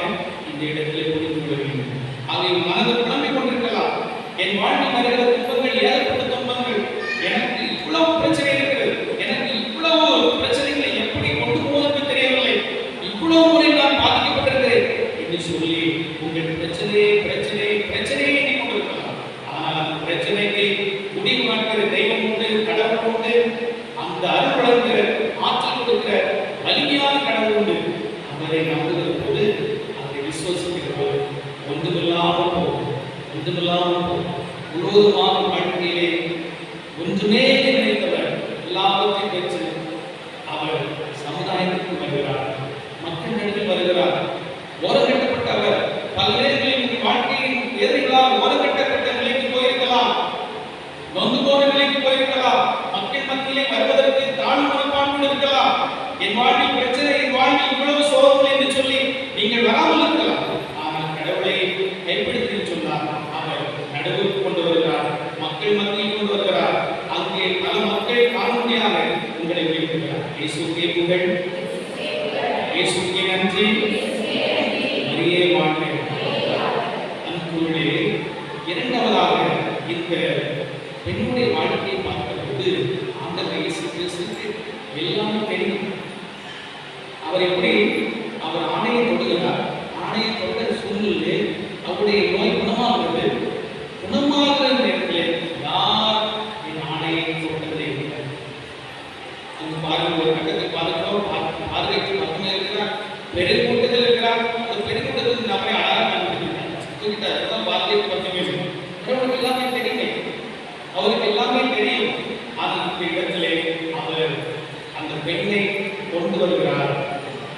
இந்த இடத்திலே புரிந்து கொள்ள வேண்டும். அதை மனது புலம்பிக் கொண்டிருக்கலாம். என் வாழ்வில் வருகிற துன்பங்கள், ஏற்பட்ட துன்பங்கள், எனக்கு இவ்வளவு பிரச்சனை இருக்கிறது, எனக்கு இவ்வளவு பிரச்சனைகளை எப்படி கொண்டு போவதற்கு தெரியவில்லை, இவ்வளவு முறை நான் பாதிக்கப்பட்டிருக்கிறேன் என்று சொல்லி உங்கள் பிரச்சனையை எண்ணிக் கொண்டிருக்கலாம். ஆனால் அந்த பிரச்சனைக்கு முடிவு காண்கிற தெய்வம் உண்டு, கடவுள் உண்டு. அந்த அருள் வழங்குகிற, ஆற்றல் கொடுக்கிற வலிமையான கடவுள் உண்டு. அவரை நம்புகிற போது, அதை விசுவசிக்கிற போது ஒன்றுமில்லாமல் போகும். முழுவதுமான வாழ்க்கையிலே ஒன்றுமே நினைத்தவர் எல்லாவற்றையும் பெற்று அவர் சமுதாயத்திற்கு வருகிறார், மக்கள் நடுவில் வருகிறார். ஓரங்கட்டப்பட்டவர் பல நேரங்களில் வாழ்க்கையின் எதிரிகளால் ஓரங்கட்டப்பட்ட நிலைக்கு போயிருக்கலாம், நொந்து போன நிலைக்கு போயிருக்கலாம், மக்கள் மத்தியிலே வருவதற்கு தாழ்வு மனப்பான்மை இருக்கலாம். என் வாழ்வில் பிரச்சனை, என் வாழ்வில் இவ்வளவு சோதனை என்று சொல்லி நீங்கள் வராமல் இருக்கலாம். ஆனால் கடவுளை கைப்பிடித்து சொன்னார். அவர் நடுவுக்கு கொண்டு வருகிறார், மக்கள் மத்தியில் கொண்டு வருகிறார். அங்கே பல மக்கள் காணொலியாக உங்களை உயர்த்துகிறார். இயேசுக்கே புகழ், இயேசுக்கே நன்றி, மரியே வாழ்க. அன்புள்ளே, இரண்டாவதாக இந்த பெண்ணுடைய வாழ்க்கையை பார்க்கும்போது ஆண்டவர் இயேசு கிறிஸ்து எல்லாமே தெரியும். அவர் எப்படி அவர் ஆணையை தொடுகிறார், ஆணையை தொட்ட சூழ்நிலை அவருடைய நோய் குணமாகிறது. குணமாகிற நேரத்தில் யார் என் ஆணையை தொட்டதே இல்லை. அங்கு பாருங்க, ஒரு கட்டத்தில் பார்க்கிறோம், பார்வைக்கு பக்கமே இருக்கிறார், பெருங்கூட்டத்தில் இருக்கிறார். அந்த பெருங்கூட்டத்தில் நம்மை அழகாக கண்டுபிடிக்கிறார். பார்வைக்கு பக்கமே அவருக்கு எல்லாமே தெரியுமே, அவருக்கு எல்லாமே தெரியும். அந்த இடத்திலே அவர் அந்த பெண்ணை கொண்டு வருகிறார்,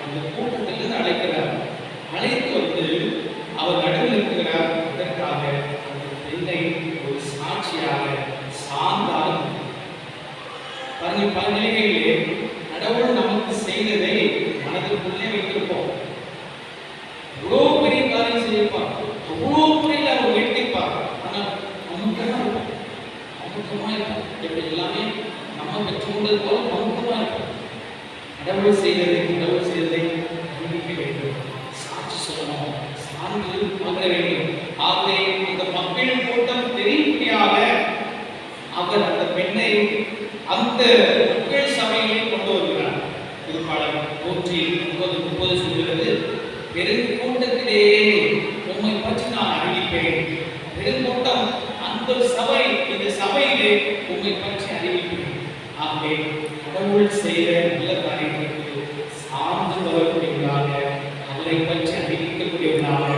அந்த கூட்டத்திலிருந்து அழைக்கிறார். அழைத்து வந்து அவர் நடுவில் இருக்கிறார். அதற்காக அந்த பெண்ணை ஒரு சாட்சியாக சார்ந்தால் பாருங்க, பல நிலைகளிலே கடவுள் நமக்கு செய்ததை மனதிற்குள்ளே வைத்திருப்போம். எவ்வளோ பெரிய காரியம் செய்யப்பார், அவ்வளோ முறையில் அவர் வைத்திருப்பார். ஆனால் அமுக்கமா இருக்கும். எப்படி எல்லாமே நம்ம பெற்றுக்கொண்டது போல அமுக்கமா இருக்கும். கடவுள் செய்ததை அறிவிக்க வேண்டும், சாட்சி சொல்லணும், சான்று பகிர வேண்டும். ஆகவே அந்த மக்கள் கூட்டம் தெரியும்படியாக அவர் அந்த பெண்ணை அந்த மக்கள் சபையிலே கொண்டு வருகிறார். திருப்பாடல் 130 சொல்கிறது, பெருங்கூட்டத்திலே உம்மை பற்றி நான் அறிவிப்பேன். பெருங்கூட்டம், அந்த சபை, இந்த சபையிலே உம்மை பற்றி அறிவிப்பேன். ஆகவே கடவுள் செய்த நல்ல காரியங்களுக்கு சார்ந்து வரக்கூடியவர்களாக, அவரை பற்றி அறிவிக்கக்கூடியவர்களாக,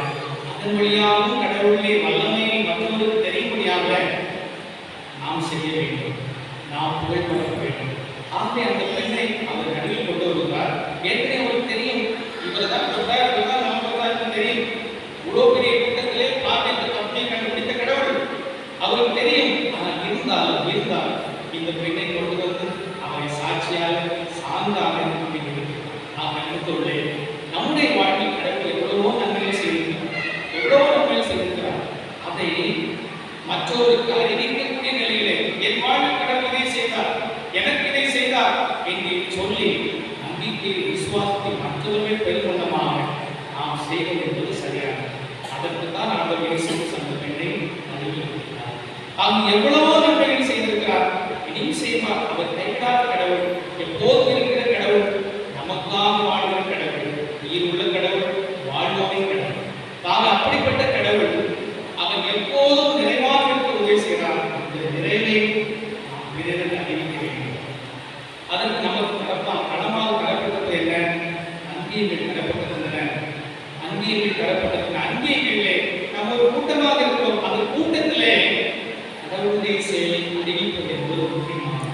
அதன் வழியாகவும் கடவுளுடைய வல்லமையை மற்றவர்களுக்கு தெரியும்படியாக நாம் செய்ய வேண்டும், நாம் புகழ்படுத்த வேண்டும். ஆகவே அந்த பெண்ணை அவர் நடுவில் கொண்டு வருகிறார். ஏற்கனவே அவருக்கு தெரியும், இவர் தான் தொட்டார், இவர் தான் நமக்கு தெரியும். இவ்வளோ பெரிய கூட்டத்திலே பார்வைக்கு தப்பை கண்டுபிடித்த கடவுள் அவருக்கு தெரியும். ஆனால் இருந்தால் இந்த பெண்ணை கொண்டு வந்து அவரை சாட்சியாக சார்ந்தாக அமைத்துள்ளே நம்முடைய வாழ்வில் கடவுள் எவ்வளவோ நன்மையை செய்திருக்கிறார், எவ்வளவோ நன்மையை செய்திருக்கிறார். அதை மற்றவருக்கு அறிவிக்கக்கூடிய நிலையிலே என் வாழ்வில் கடவுள் இதை செய்தார், எனக்கு இதை செய்தார் என்று சொல்லி நம்பிக்கை விசுவாசத்தை மற்றவர்கள் பெருமந்தமாக நாம் செய்வது என்பது சரியானது. அதற்கு தான் ஆண்டவர் இயேசு அந்த பெண்ணை அறிவிக்கிறார். அவங்க எவ்வளவோ நன்மைகள் செய்திருக்கிறார், இனியும் செய்வார். அவர் கைவிடாத கடவுள், எப்போதும் இருக்கிற கடவுள், நமக்காக வாழ்கிற கடவுள், உயிர் உள்ள கடவுள், வாழ்வோமை கடவுள். தாங்க அப்படிப்பட்ட கடவுள் அவன் எப்போதும் நிறைவாக இருக்க உதவி செய்கிறார். அந்த நிறைவை நாம் பிறருக்கு அறிவிக்க வேண்டும். அதற்கு நமக்கு கடமாக தரப்பட்டது என்ன? அங்கீகள் தரப்பட்டிருந்தன. அங்கீகள் தரப்பட்டது அங்கீகளிலே நம்ம ஒரு கூட்டமாக இருக்கிறோம். அந்த கூட்டத்திலே கடவுளுடைய செயலை அறிவிப்பது என்பது முக்கியமானது.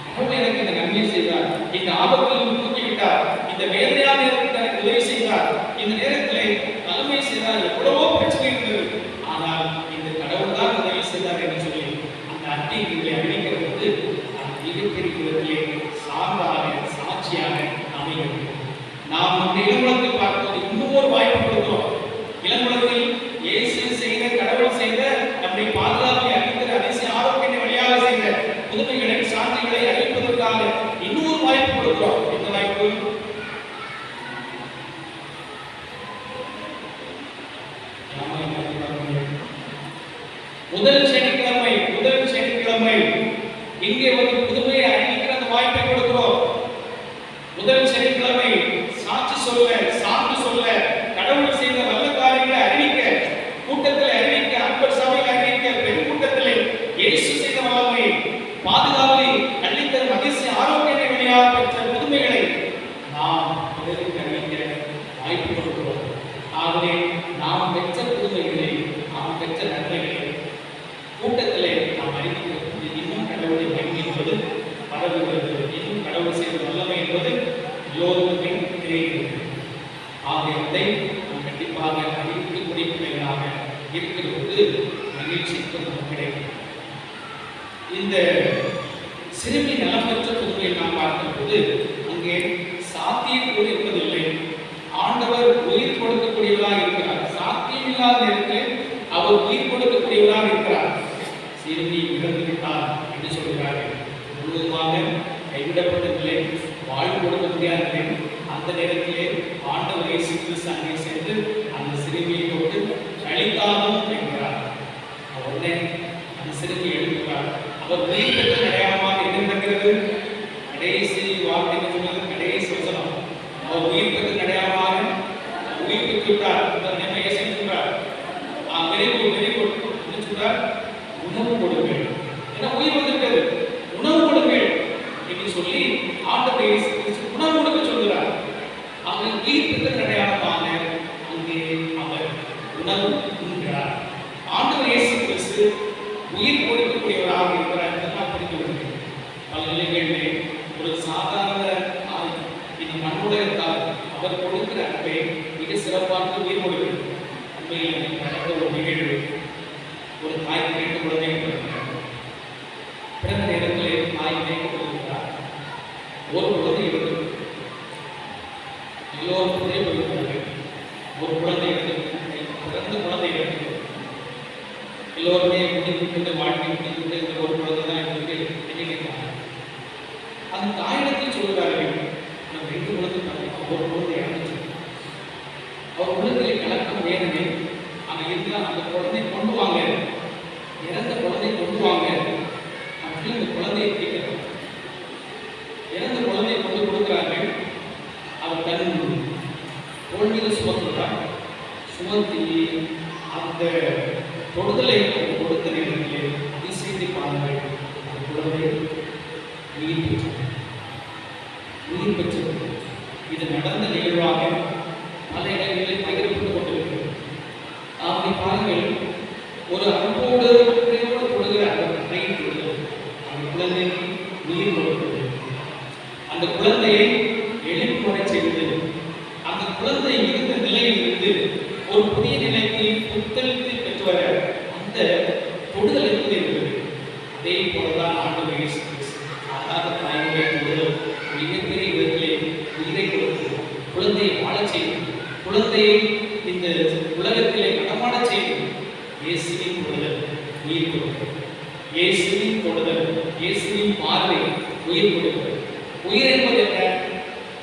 கடவுள் எனக்கு இந்த நன்மை செய்தார், இந்த ஆபத்தில் தூக்கிவிட்டார், இந்த வேதனையாக எனக்கு உதவி செய்தார், இந்த நேரத்திலே நன்மை செய்தார், எவ்வளவோ பிரச்சனை இருந்தது, ஆனால் இந்த கடவுள் தான் உதவி செய்தார் என்று சொல்லி அந்த அங்கீகளை அறிவிக்கிறது மிகப்பெரிய சார்பாக சாட்சியாக அமைகிறது. நாம் நம்ம இளங்குளத்தில் பார்ப்பது இன்னும் ஒரு வாய்ப்பு கொடுக்கிறோம். இளங்குளத்தில் இயேசு செய்த, கடவுள் செய்த, நம்மை பாதுகாப்பை அளிக்கிற அதிசய ஆரோக்கிய வழியாக செய்த புதுமைகளை, சான்றுகளை அறிவிப்பதற்காக இன்னொரு வாய்ப்பு கொடுக்கிறோம். இந்த வாய்ப்பு முதல் சனிக்கிழமை இங்கே வந்து புதுமையை அறிவிக்கிற அந்த வாய்ப்பை கொடுக்கிறோம். முதல் சனிக்கிழமை சாட்சி சொல்ல, சான்று சொல்ல, கடவுள் செய்த நல்ல காரியங்களை அறிவிக்க, கூட்டத்தில் அறிவிக்க, அன்பர் சபையில் அறிவிக்க, பெருங்கூட்டத்திலே இயேசு செய்த வல்லமை, பாதுகாப்பை அளித்தரும் அதிசய ஆரோக்கியத்தை வழியாக பெற்ற புதுமைகளை நாம் பிறருக்கு அறிவிக்க வாய்ப்பு கொடுக்கிறோம். ஆகவே நாம் பெற்ற புதுமைகளை, நாம் பெற்ற நன்மைகளை கூட்டத்திலே நாம் அறிவிக்கிறது. இன்னும் கடவுளை மகிமை என்பது பரவுகிறது, இன்னும் கடவுள் செய்த வல்லமை என்பது எல்லோருக்குமே தெரிகிறது. ஆகியவற்றை நாம் கண்டிப்பாக அறிவிக்கக்கூடிய பிள்ளைகளாக இருக்கிறது மகிழ்ச்சிக்கு கிடைக்கும். இந்த சிறுமி நலம் பெற்ற புதுமையை நாம் பார்க்கும்போது அங்கே சாத்தியக்கூறு என்பதில்லை. ஆண்டவர் உயிர் கொடுக்கக்கூடியவராக இருக்கிறார். சாத்தியமில்லாத நேரத்தில் அவர் உயிர் கொடுக்கக்கூடியவராக இருக்கிறார். சிறுமி இறந்து விட்டார் என்று சொல்கிறார்கள். முழுவதுமாக கைவிடப்பட்டதில்லை, வாழ்வு கொடுக்க முடியாத அந்த நேரத்திலே ஆண்டவர் இயேசு கிறிஸ்து அங்கே சென்று அந்த சிறுமியை தொட்டு அழித்தாலும் என்கிறார். உடனே அந்த சிறுமி எழுதுகிறார். அவர் உயிர் பெற்ற அடையாளமாக என்ன நடக்கிறது? கடைசி வாக்கு அவர் உயிர்ப்பதற்கு அடையாளமாக உயிர் பெற்று விட்டார். நம்ம இயேசு சொல்றார், வெரி குட் என்ன சொல்றார்? உணவு கொடுங்கள். ஏன்னா உயிர் வந்துவிட்டது, உணவு கொடுங்கள் என்று சொல்லி ஆண்டவர் இயேசு கிறிஸ்து உணவு கொடுக்க சொல்கிறார். அவர் உயிர் பெற்ற அடையாளமாக அங்கே அவர் உணவு உண்கிறார். ஆண்டவர் இயேசு கிறிஸ்து உயிர் கொடுக்கக்கூடியவராக இருக்கிறார் என்று நான் புரிந்து கொள்கிறேன். பல நிலைகளிலே ஒரு சாதாரண தாய் இந்த மண்ணுடைய தாய் அவர் கொடுக்கிற அன்பை மிக சிறப்பாக உயிர் கொடுக்கிறது. உண்மையில் நடந்த ஒரு நிகழ்வு, ஒரு தாய் 2 குழந்தைகள் பிறந்தார். பிறந்த நேரத்திலே தாய் நினைக்கிறார், ஒரு குழந்தை இருந்தது, எல்லோரும் குழந்தை ஒரு குழந்தை இருந்தது, பிறந்த குழந்தை இருந்தது, எல்லோருமே முடிந்து வாழ்க்கை முடிந்து இந்த ஒரு குழந்தை தான் எங்களுக்கு நினைக்கிறாங்க. அந்த தாயிடத்தில் சொல்கிறார்கள், நம்ம 2 குழந்தை பார்த்தோம், ஒரு குழந்தை இறந்துச்சு. அவர் குழந்தையை கலக்கம் வேணுமே, ஆனால் இருந்தால் அந்த குழந்தை கொண்டு வாங்க, இறந்த குழந்தை கொண்டு வாங்க அப்படின்னு அந்த குழந்தையை கேட்கிறார். இறந்த குழந்தையை கொண்டு கொடுக்கிறார்கள். அவர் தன் தோள் மீது சுமத்துகிறார். சுமத்தி அந்த தொடுதலை கொடுத்த நேரத்திலே அதிசயத்தை பாருங்கள், அந்த குழந்தை உயிர் பெற்றது. இது நடந்த நிகழ்வாக பல இடங்களில் பகிரப்பட்டு கொண்டிருக்கிறது. அப்படி பாருங்கள், ஒரு அன்போடு கொடுக்கிற அந்த கையில் கொடுக்கிறது, அந்த குழந்தைக்கு உயிர் கொடுக்கிறது, அந்த குழந்தையை எழுப்புமுறை செய்வது, அந்த குழந்தை இருந்த நிலையில் இருந்து ஒரு புதிய நிலைக்கு புத்தளித்து பெற்று வர அந்த தொடுதல் என்பது இருக்கிறது. அதே போலதான் ஆண்டவர் இயேசு கிறிஸ்து அல்லாத தாயுடைய தொடுதல் மிகப்பெரிய விதத்திலே உயிரை கொடுக்கிறது, குழந்தையை வாழச் செய்யும், குழந்தையை இந்த உலகத்திலே நடமாட செய்யும். இயேசுவின் தொடுதல் உயிர் கொடுக்கிறது, இயேசுவின் தொடுதல், இயேசுவின் பார்வை உயிர் கொடுக்கிறது. உயிர் என்பது என்ன?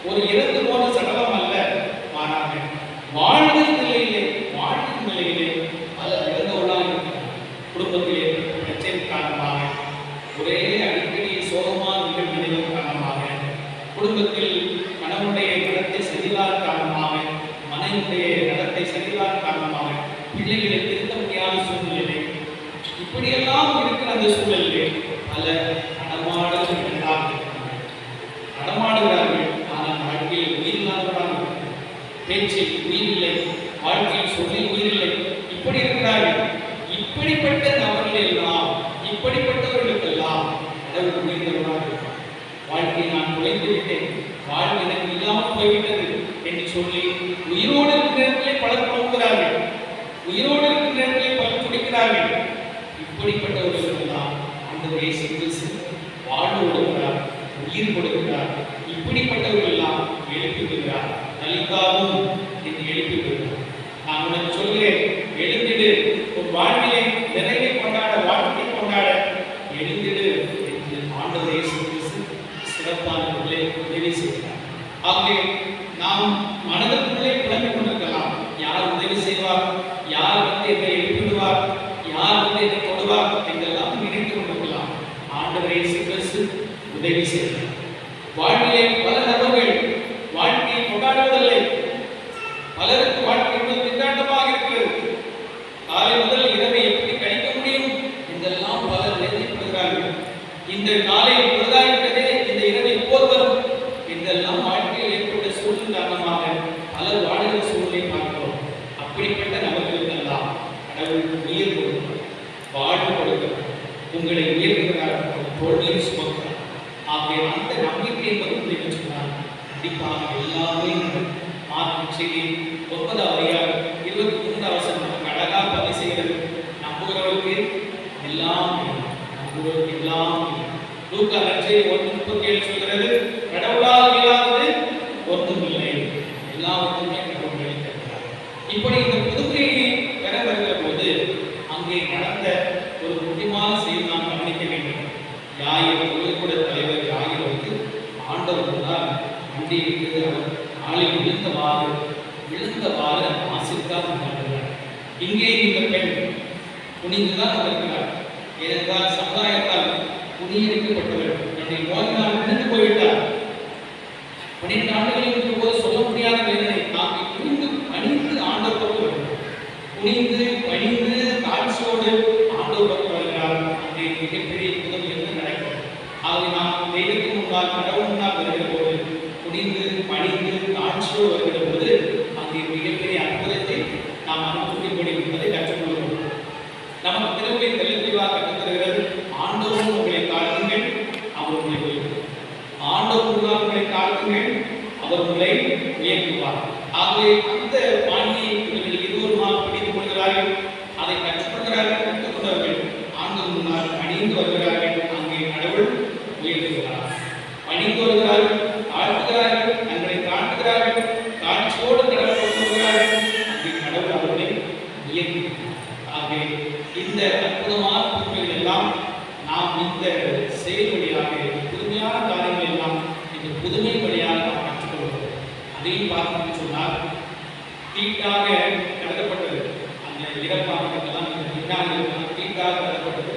ஒரு இறந்து போன சடலம் அல்ல, மாறாக வாழ்வின் நிலையிலே பல இறந்தவர்களாக இருக்கிறார். குடும்பத்திலே பிரச்சனை காரணமாக, ஒரே அடிக்கடி சோகமான நிகழ்வுகளின் காரணமாக, குடும்பத்தில் கணவனுடைய நடத்தை சரியில்லாத காரணமாக, மனைவியுடைய நடத்தை சரியில்லாத காரணமாக, பிள்ளைகளை திருத்த முடியாத சூழ்நிலை, இப்படியெல்லாம் இருக்கிற அந்த சூழலிலே பல நடமாடுகிறார்கள். ஆனால் வாழ்க்கையில் உயிரில்லாதவராக, பேச்சில் உயிரில்லை, வாழ்க்கையில் சொல்லில் உயிரில்லை, இப்படி இருக்கிறார்கள். இப்படிப்பட்ட இப்படிப்பட்டவர்களுக்கெல்லாம் கடவுள் உயிர்ந்தவராக இருக்கிறார். வாழ்க்கையை நான் குலைந்து விட்டேன், வாழ்க்கை எனக்கு இல்லாமல் போய்விட்டது என்று சொல்லி உயிரோடு இருக்கிற நேரத்திலே பலர் போகிறார்கள், உயிரோடு இருக்கிற நேரத்திலே பலர் துடிக்கிறார்கள். இப்படிப்பட்டவர்களுக்கெல்லாம் ஆண்டவர் இயேசு கிறிஸ்து வாழ்வு கொடுக்கிறார், உயிர் கொடுக்கிறார். இப்படிப்பட்டவர்கள் எல்லாம் எழுப்புகிறார். நலிக்காவும் என்று எழுப்புகிறார். நான் உனக்கு சொல்கிறேன், எழுந்திடு, உன் வாழ்விலை நிறைவை கொண்டாட, வாழ்க்கை கொண்டாட எழுந்திடு என்று ஆண்டவர் இயேசு கிறிஸ்து சிறப்பான உதவி செய்கிறார். ஆகவே நாம் மனதிற்குள்ளே புலம்பிக் கொண்டிருக்கலாம், யார் உதவி செய்வார், யார் என்னை எழுப்பிடுவார், யார் என்னை தொடுவார் என்றெல்லாம் நினைத்துக் கொண்டிருக்கலாம். ஆண்டவர் இயேசு கிறிஸ்து உதவி செய்கிறார். வாழ்விலே பல நபர்கள் வாழ்க்கையை கொண்டாடுவதில்லை, பலருக்கு வாழ்க்கை திண்டாட்டமாக இருக்கிறது. காலை முதல் இரவை எப்படி கழிக்க முடியும் என்றெல்லாம் பலர் வேதனைப்படுகிறார்கள். இந்த காலை பொழுதாகிவிட்டதே, இந்த இரவை எப்போது வரும் என்றெல்லாம் வாழ்க்கையில் ஏற்பட்ட சூழல் காரணமாக பலர் வாழ்கிற சூழலை பார்க்கிறோம். அப்படிப்பட்ட நபர்களுக்கெல்லாம் கடவுள் உயிர் கொடுக்கிறார், வாழ்வு கொடுக்கிறார், உங்களை உயர்கிறார், தோல்வியில் சுமக்கிறார். ஆகவே அந்த நம்பிக்கை என்பது என்ன சொன்னால் கண்டிப்பாக எல்லாமே மார்க் செய்தி 9:23 நமக்கு அழகாக பதிவு செய்கிறது. நம்புகிறவருக்கு எல்லாம் லூக்கா நற்செய்தி 1:37 சொல்கிறது, கடவுளால் இல்லாதது ஒன்றுமில்லை, எல்லாவற்றுமே கடவுள் அளித்திருக்கிறார். இப்படி இந்த புதுமையை பெற வருகிற போது அங்கே நடந்த ஒரு முக்கியமான செய்தி நாம் கவனிக்க வேண்டும். யாயிரம் தொழில்கூட தலைவர் யாயிரம் வந்து ஆண்டவர் தான் வண்டி இருக்கிறது, அவர் நாளில் விழுந்தவாறு ஆசிர்தான் கொண்டாடுகிறார். இங்கே இந்த பெண் குனிந்துதான் இருக்கிறார். ஏனென்றால் சமுதாயத்தால் குனியடிக்கப்பட்டவர், என்னுடைய நோயினால் விழுந்து போய்விட்டார். 12 ஆண்டுகள் இருக்கும் போது சொல்ல முடியாது. ஆகவே அந்த பாணியை இவர்கள் இருவருமாக பிடித்துக் கொள்கிறார்கள். அதை கற்றுக்கொள்கிறார்கள். கற்றுக்கொண்டவர்கள் ஆண்டு முன்னால் பணிந்து வருகிறார்கள். அங்கே கடவுள் உயர்த்துகிறார். பணிந்து வருகிறார்கள், தாழ்த்துகிறார்கள், தங்களை தாழ்த்துகிறார்கள், தாழ்ச்சியோடு கடவுள் கொண்டு வருகிறார்கள். அங்கே கடவுள் அவர்களை உயர்த்துகிறார். ஆகவே இந்த அற்புதமான உண்மைகள் எல்லாம் நாம் இந்த செயல் வழியாக புதுமையான காரியங்கள் எல்லாம் இந்த புதுமை வழியாக நாம் கற்றுக்கொள்கிறோம். அதையும் பார்க்கணும்னு சொன்னால் தீட்டாக கருதப்பட்டது. அந்த இறப்பாகலாம் இந்த தீட்டாக கருதப்பட்டது.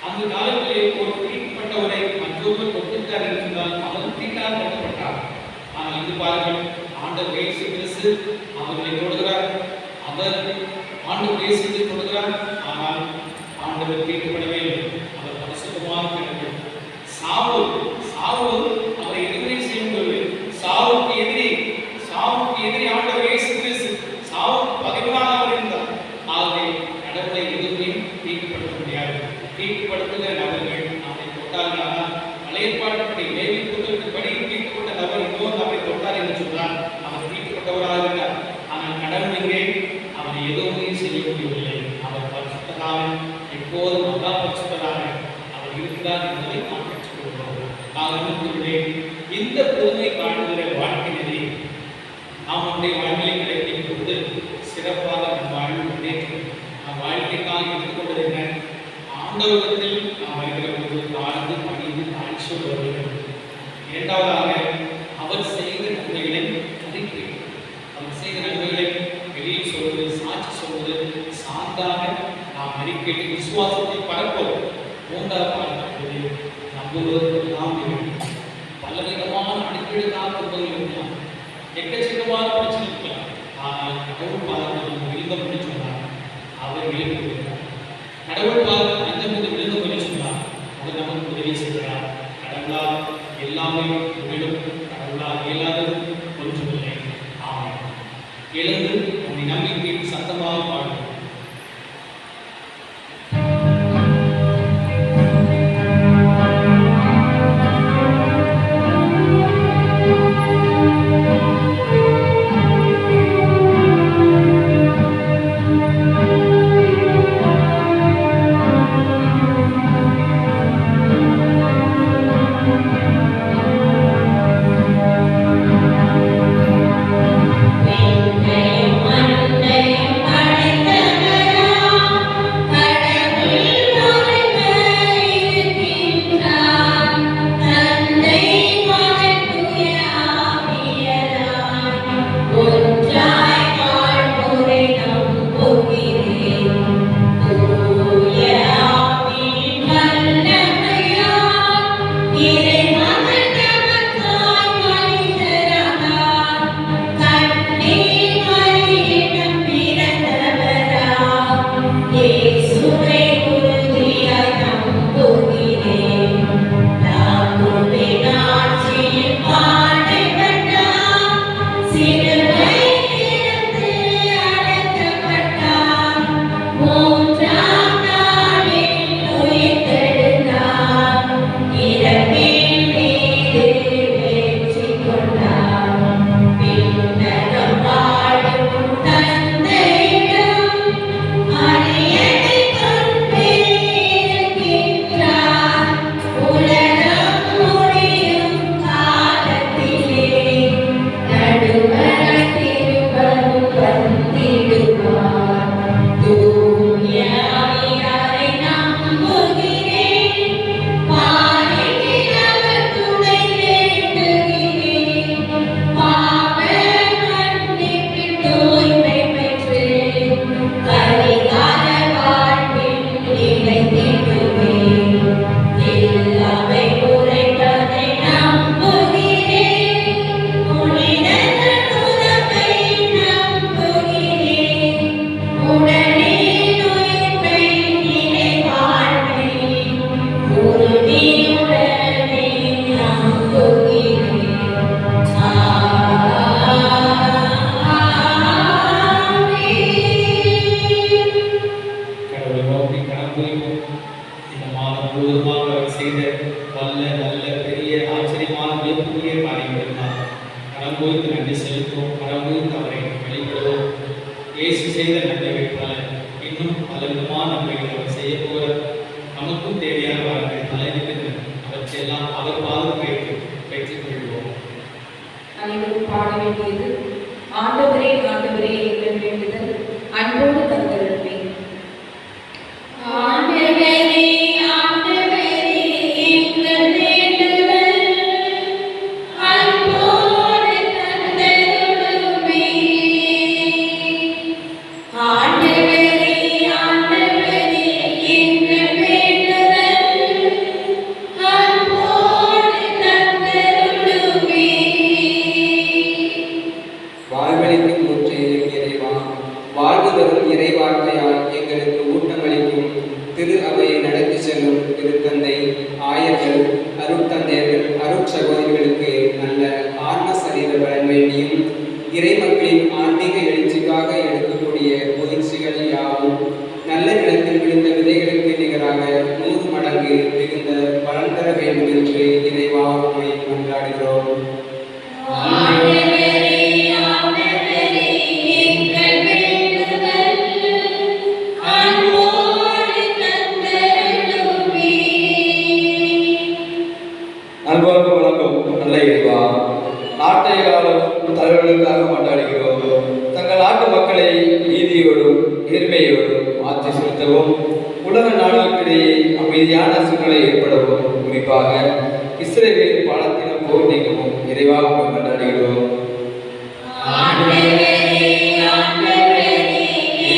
அந்த காலத்திலே ஒரு தீட்டப்பட்டவரை மற்றொருவர் தொட்டுட்டார் என்று சொன்னால் அவர் தீட்டாக கருதப்பட்டார். ஆனால் இது பாருங்கள், ஆண்டவர் இயேசு கிறிஸ்து அவர்களை தொடுகிறார். அவர் ஆண்டவர் இயேசுவை தொடுகிறார். ஆனால் ஆண்டவர் தீட்டுப்படவே இல்லை. அவர் பரிசுத்தமாக கிடக்கிறார். சாவுல் அவரை எதிரே செய்யவில்லை. சாவுக்கு எதிரி ஆண்டவர் இயேசு கிறிஸ்து. சாவுக்கு பகைவனாக இருந்தார். ஆகவே கடவுளை எதுவுமே தீட்டுப்படுத்த முடியாது. தீட்டுப்படுத்துகிற நபர்கள் அவரை தொட்டார்களானால் பழைய பாட்டுப்படி லேவி புத்தகத்தின்படி தீட்டுப்பட்ட நபர் இன்னொரு அவரை தொட்டார் என்று சொன்னால் அவர் தீட்டுப்பட்டவராக இருந்தார். ஆனால் கடவுள் இங்கே அவரை எதுவுமே செய்ய முடியவில்லை. அவர் பரிசுத்தராக எப்போதும் மகா பரிசுத்தராக அவர் இருக்கிறார் என்பதை நாம் கற்றுக்கொள்கிறோம். இந்த புதுமை காணுகிற வாழ்க்கை நெறி நாம் நம்முடைய வாழ்க்கையை கிடைக்கும் பொழுது சிறப்பாக நம் வாழ்வு முன்னேற்றம். நம் வாழ்க்கைக்காக எடுத்துக்கொண்டது என்ன? ஆண்டவரத்தில் நாம் வருகிற போது தாழ்ந்து பணிந்து தாழ்ச்சியோடு வருகிறது. இரண்டாவதாக அவர் செய்த நன்மைகளை அறிக்கை. அவர் செய்த நன்மைகளை வெளியே சொல்வது, சாட்சி சொல்வது, சார்ந்தாக நாம் அறிக்கையிட்டு விசுவாசத்தை பரப்போம். மூன்றாவது நம்புவதற்கெல்லாம் பலவிதமான அடிக்கடிக்காக இருக்கலாம், எக்கச்சக்கமான பிரச்சனை இருக்கலாம். ஆனால் கடவுள் பாதத்தில் நம்ம விழுந்தம் என்று சொன்னார், அவர் எழுதி கொடுக்கிறார். கடவுள் பாதத்தில் அஞ்சம் மீது விழுந்தம் என்று சொன்னார், அவர் நமக்கு உதவி செய்கிறார். கடவுளால் எல்லாமே விடும், கடவுளால் இயலாதது ஒன்றுமில்லை. ஆமாம். எழுந்து உன்னை நம்பிக்கை சத்தமாக பாடும். Amen. செய்த நன்மைகள் பல, இன்னும் பல விதமான நன்மைகள் அவர் செய்ய போகிற நமக்கும் தேவையான வாழ்க்கை பல இருக்கின்றன. அவற்றையெல்லாம் அவர் பாதுகாப்பு பெற்றுக் கொள்வோம். அனைவரும் பாட வேண்டியது ஆண்டவரே ஆண்டவரே எங்கள் வேண்டுதல் அன்போடு தந்தருள்மே. ஆண்டவரே ஆண்டவரே எங்கள் வேண்டுதல் அன்போடு தந்தருளுமே. ஆண்டவரே ஆண்டவரே எங்கள் வேண்டுதல் அன்போடு தந்தருளுமே. வாழ்வளிக்கும் ஊற்றே இறைவா, வாழ்வு தரும் இறைவார்த்தையால் எங்களுக்கு ஊட்டமளிக்கும் திரு அவையை நடத்தி செல்லும் திருத்தந்தை, ஆயர்கள், அருட்தந்தையர்கள், அருட்சகோதரிகளுக்கு நல்ல ஆன்ம சரீர பலன் வேண்டியும் இறைமக்களின் ஆன்மீக எழுச்சிக்காக எடுக்கக்கூடிய முயற்சிகள் யாவும் நல்ல நிலத்தில் விழுந்த விதைகளுக்கு நிகராக 100 மடங்கு மிகுந்த பலன் தர வேண்டும் என்று இறைவா உம்மை கொண்டாடுகிறோம். ஆண்டவரே ஆண்டவரே எங்கள் வேண்டுதல் அன்போடு தந்தருளுமே. நல்வாழ்வு வழங்கும் நல்ல இறைவா, நாட்டை ஆளும் தலைவர்களுக்காக கொண்டாடுகிறோம். தங்கள் நாட்டு மக்களை நீதியோடும் நேர்மையோடும் ஆட்சி செலுத்தவும், உலக நாடுகளுக்கிடையே அமைதியான சூழ்நிலை ஏற்படவும், குறிப்பாக இஸ்ரேலின் பாலத்தினம் போர் நீக்கவும் இறைவா உம்மை கொண்டாடுகிறோம். ஆண்டவரே ஆண்டவரே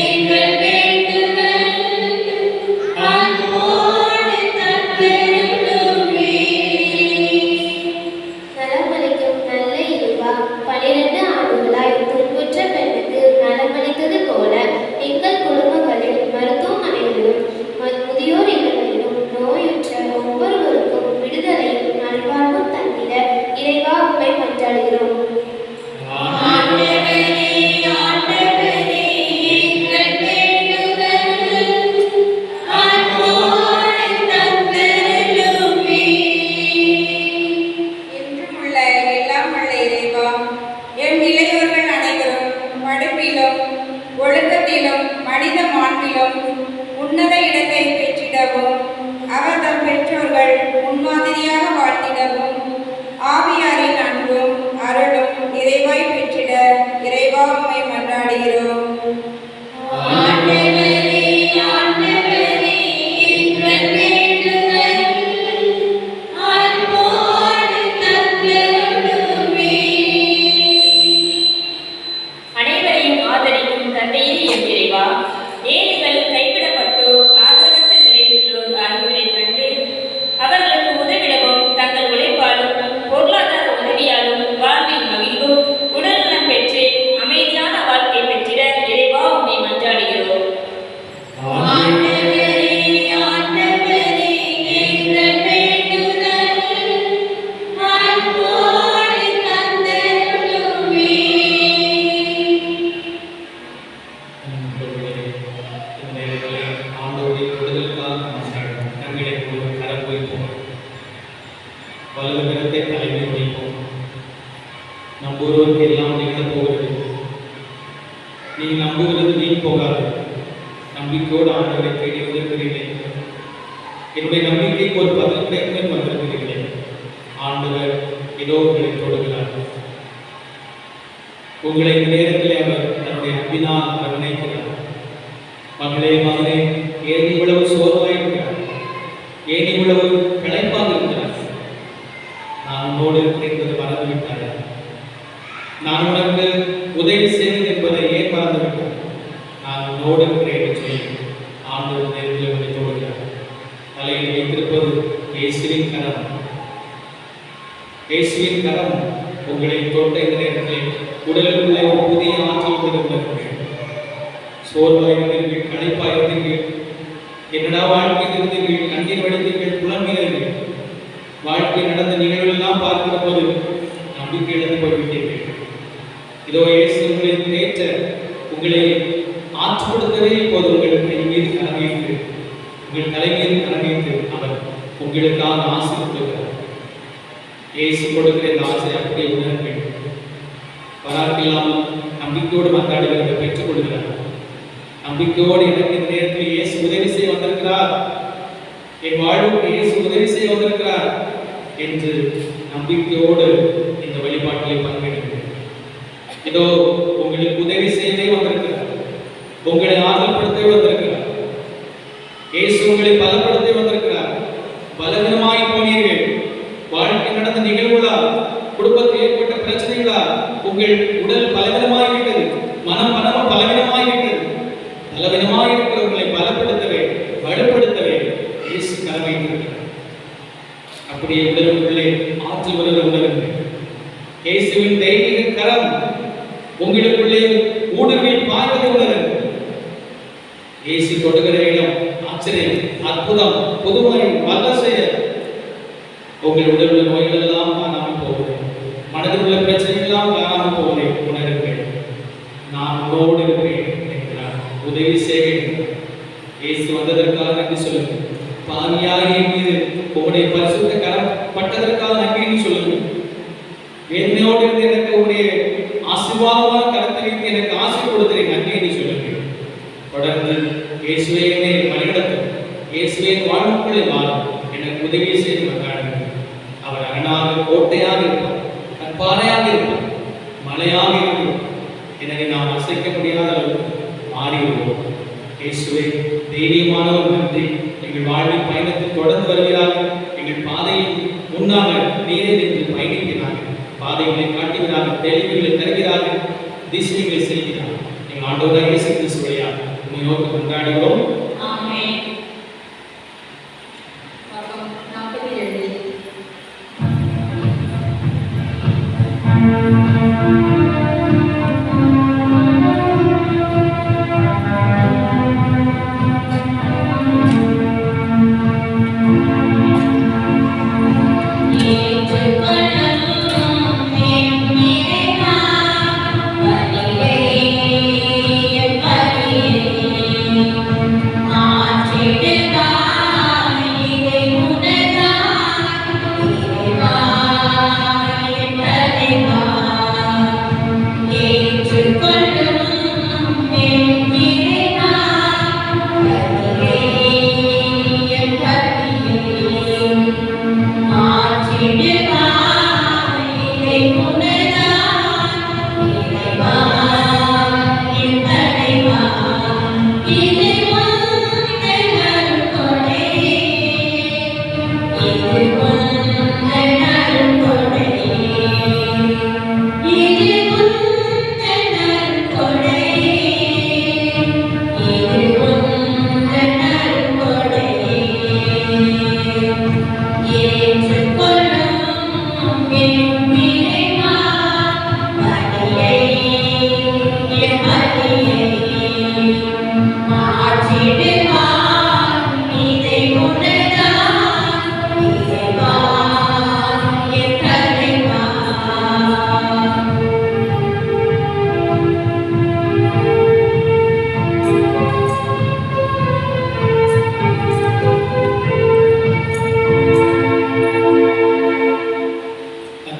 எங்கள் வேண்டுதல் அன்போடு தந்தருளுமே. நலமளிக்கும் நல்ல இறைவா, 12 ஆண்டுகளாய் துன்புற்ற பெண்ணுக்கு நலமளித்தது போல எங்கள் குடும்பங்களில், மருத்துவமனைகளிலும், முதியோர் இல்லங்களிலும் நோயுற்ற ஒவ்வொருவருக்கும் விடுதலையும் நல்வாழ்வும் தந்திட இறைவா உம்மை கொண்டாடுகிறோம். ஆண்டவரே ஆண்டவரே எங்கள் வேண்டுதல் அன்போடு தந்தருளுமே. என்றும் உள்ள எல்லாம் உள்ள இறைவா, எம் இளையோர்கள் அனைவரும் படிப்பிலும் ஒழுக்கத்திலும் மனித மாண்பிலும் உன்னத இடத்தை பெற்றிடவும், அவர் தம் பெற்றோர்கள் முன்மாதிரியாக வாழ்த்திடவும், ஆவியாரின் அன்பும் அருளும் நிறைவாய் பெற்றிட இறைவா உம்மை மன்றாடுகிறோம். ஆண்டவரே ஆண்டவரே எங்கள் வேண்டுதல் அன்போடு தந்தருளுமே. அனைவரையும் ஆதரிக்கும் தந்தையே என் இறைவா, ஏழைகள், கைவிடப்பட்டோர், ஆதரவற்ற நிலையுள்ளோர் ஆகியோரை கண்டு அவர்களுக்கு உதவிடவும், தங்கள் உழைப்பாலும் பொருளாதார உதவியாலும் வாழ்வில் மகிழ்வும் உடல்நலம் பெற்று அமைதியான வாழ்க்கை பெற்றிட இறைவா உம்மை மன்றாடுகிறோம். ஆண்டவரே ஆண்டவரே எங்கள் வேண்டுதல் அன்போடு தந்தருளுமே. ஆண்டவருடைய விடுதலுக்காக நம்மிடையே கரம் வைப்போம். வலது கரத்தை தலைமையில் வைப்போம். நம்புகிறவருக்கு எல்லாம் நிகழப் போகிறது. நீ நம்புகிறது வீண் போகாது. நம்பிக்கையோடு ஆண்டவரை தேடி வந்திருக்கிறீர்கள். என்னுடைய நம்பிக்கைக்கு ஒரு பதில் கிடைக்கும் வந்திருக்கிறீர்கள். ஆண்டவர் இதோ உங்களை தொடுகிறார். உங்களை இந்த நேரத்தில் அவர் தன்னுடைய அன்பினால் அரவணைக்கிறார். மகளே மகனே, ஏன் இவ்வளவு சோர்வாயிருக்கிறார்? ஏன் இவ்வளவு பிழைப்பாக இருக்கிறார்? நான் உன்னோடு இருக்கிறேன் என்பதை மறந்துவிட்டார். நான் உனக்கு உதவி செய்வேன் என்பதை ஏன் மறந்துவிட்டார்? நான் உன்னோடு இருக்கிறேன் என்று சொல்லி ஆண்டவர் நேரத்தில் உங்களை தோடுகிறார். தலையில் வைத்திருப்பது இயேசுவின் கரம். இயேசுவின் கரம் உங்களை தொட்ட இந்த நேரத்தில் உடலுக்குள்ளே ஒரு புதிய ஆற்றல் கொடுக்கிறது. சோர்வாயிருந்தீர்கள், களைப்பாயிருந்தீர்கள், என்னடா வாழ்க்கையில் இருந்தீர்கள், கண்ணீர் வடித்தீர்கள், புலம்புகிறீர்கள். வாழ்க்கை நடந்த நிகழ்வெல்லாம் பார்க்கிற போது நம்பிக்கை இழந்து போய்விட்டீர்கள். இதோ இயேசு உங்களை தேற்ற, உங்களை ஆற்றுப்படுத்தவே இப்போது உங்கள் கை மீது கரம் வைத்து, உங்கள் தலை மீது கரம் வைத்து அவர் உங்களுக்காக ஆசை கொடுக்கிறார். இயேசு கொடுக்கிற இந்த ஆசை அப்படியே உணர வேண்டும். வராட்டில்லாமல் நம்பிக்கையோடு மன்றாடுகிறதை பெற்றுக் கொள்கிறார். நம்பிக்கையோடு எனக்கு இந்த நேரத்தில் இயேசு உதவி செய்ய வந்திருக்கிறார், என் வாழ்வுக்கு இயேசு உதவி செய்ய வந்திருக்கிறார் என்று நம்பிக்கையோடு இந்த வழிபாட்டில் பங்கெடுக்கிறேன். இதோ உங்களுக்கு உதவி செய்யவே வந்திருக்கிறார், உங்களை ஆதரப்படுத்தவே வந்திருக்கிறார், இயேசு உங்களை பலப்படுத்தி வந்திருக்கிறார். பலவீனமாய் போனீர்கள், வாழ்க்கை நடந்த நிகழ்வுகளால், குடும்பத்தில் ஏற்பட்ட பிரச்சனைகளால் உங்கள் உடல் பலவீனமாகிவிட்டது, மனம் பலவீனமாகிவிட்டது. பலவீனமாக இருக்கிறவர்களை பலப்படுத்தவே வலுப்படுத்தவே இயேசு கரம் வைத்திருக்கிறார். அப்படியே உடலுக்குள்ளே ஆற்றல் வருகிற உணர்வு இயேசுவின் தெய்வீக கரம் உங்களுக்குள்ளே ஊடுருவில் பார்வதை உணர்வு. இயேசு தொடுகிற இடம் ஆச்சரியம், அற்புதம், புதுமை, வல்லசெய. உங்கள் உடல் உள்ள நோய்கள் எல்லாம் காணாமல் போவது, மனதில் உள்ள பிரச்சனைகள் எல்லாம் காணாமல் போவதை உணருங்கள். நான் உங்களோடு இருக்கிறேன் என்கிறார், உதவி செய்கிறேன். இயேசு வந்ததற்காக நன்றி சொல்லுங்கள். பாவியாக என் மீது உங்களுடைய பரிசுத்த கரம் பட்டதற்காக நன்றின்னு சொல்லுங்கள். வேதனையோடு இருந்து எனக்கு உங்களுடைய ஆசீர்வாதமான கரத்தை வைத்து எனக்கு ஆசை கொடுத்தேன், நன்றி என்று சொல்லுங்கள். தொடர்ந்து இயேசுவே என்னை வழிநடத்தும், இயேசுவே வாழ்வுக்குள்ளே வாழும், எனக்கு உதவி செய்து வந்தாடுங்கள். அவர் அரணாக கோட்டையாக இருப்பார், கற்பாறையாக இருப்பார், மலையாக இருப்பார். எனவே நாம் அசைக்க முடியாத அளவு மாறிவிடுவோம். இயேசுவே தைரியமானவர், நன்றி. எங்கள் வாழ்வின் பயணத்தில் தொடர்ந்து வருகிறார்கள், எங்கள் பாதையில் முன்னாக நீரே நின்று பயணிக்கிறார்கள், பாதைகளை காட்டுகிறார்கள், தெளிவுகளை தருகிறார்கள், திசைகளை செய்கிறார்கள். எங்கள் ஆண்டவராகிய இயேசு கிறிஸ்து வழியாக உம்மை நோக்கி கொண்டாடுகிறோம். ஆமென். பக்கம் 47.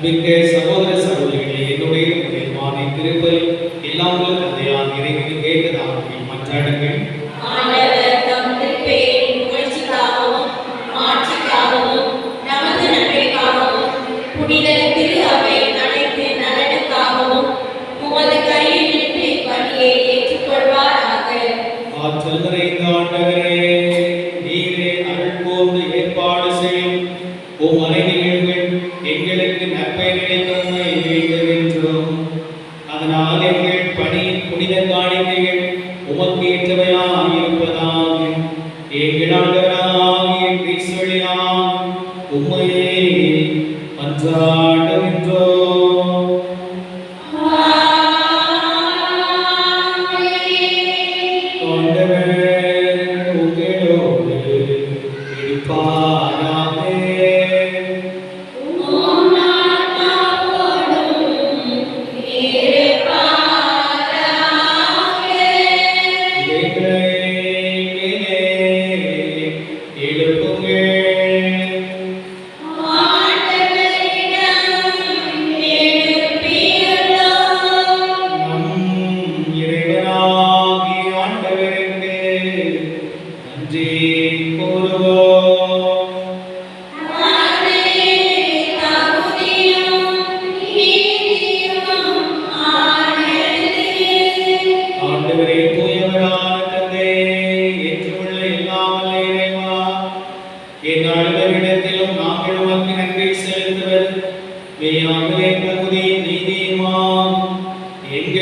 மிக்க சகோதர சகோதரிகளே, என்னுடைய உங்களுடைய திருப்பை எல்லாம் தந்தையார் இறைவன் கேட்டதாக மன்றாடுங்கள். ஆண்டவர் தம் திருப்பெயரின் புகழ்ச்சிக்காகவும் மாட்சிக்காகவும் நமது நன்மைக்காகவும் புனித திரு அவை அனைத்து நலனுக்காகவும் உமது கையில் நின்று பணியை ஏற்றுக்கொள்வாராக. ஆற்றல் நிறைந்த ஆண்டவரே, நீரே அருள் கூர்ந்து ஏற்பாடு செய்யும் உம் அனை நிகழ்வுகள் எங்களுக்கு நற்பயனை தர வேண்டுமென்றோம். அதனால் எங்கள் பணியின் புனித காணிக்கைகள் உமக்கு ஏற்றவையாக இருப்பதாக எங்கள் ஆண்டவராகிய கிறிஸ்து வழியாக உம்மையே மன்றாடுகின்றோம். ஆண்டவரிடம்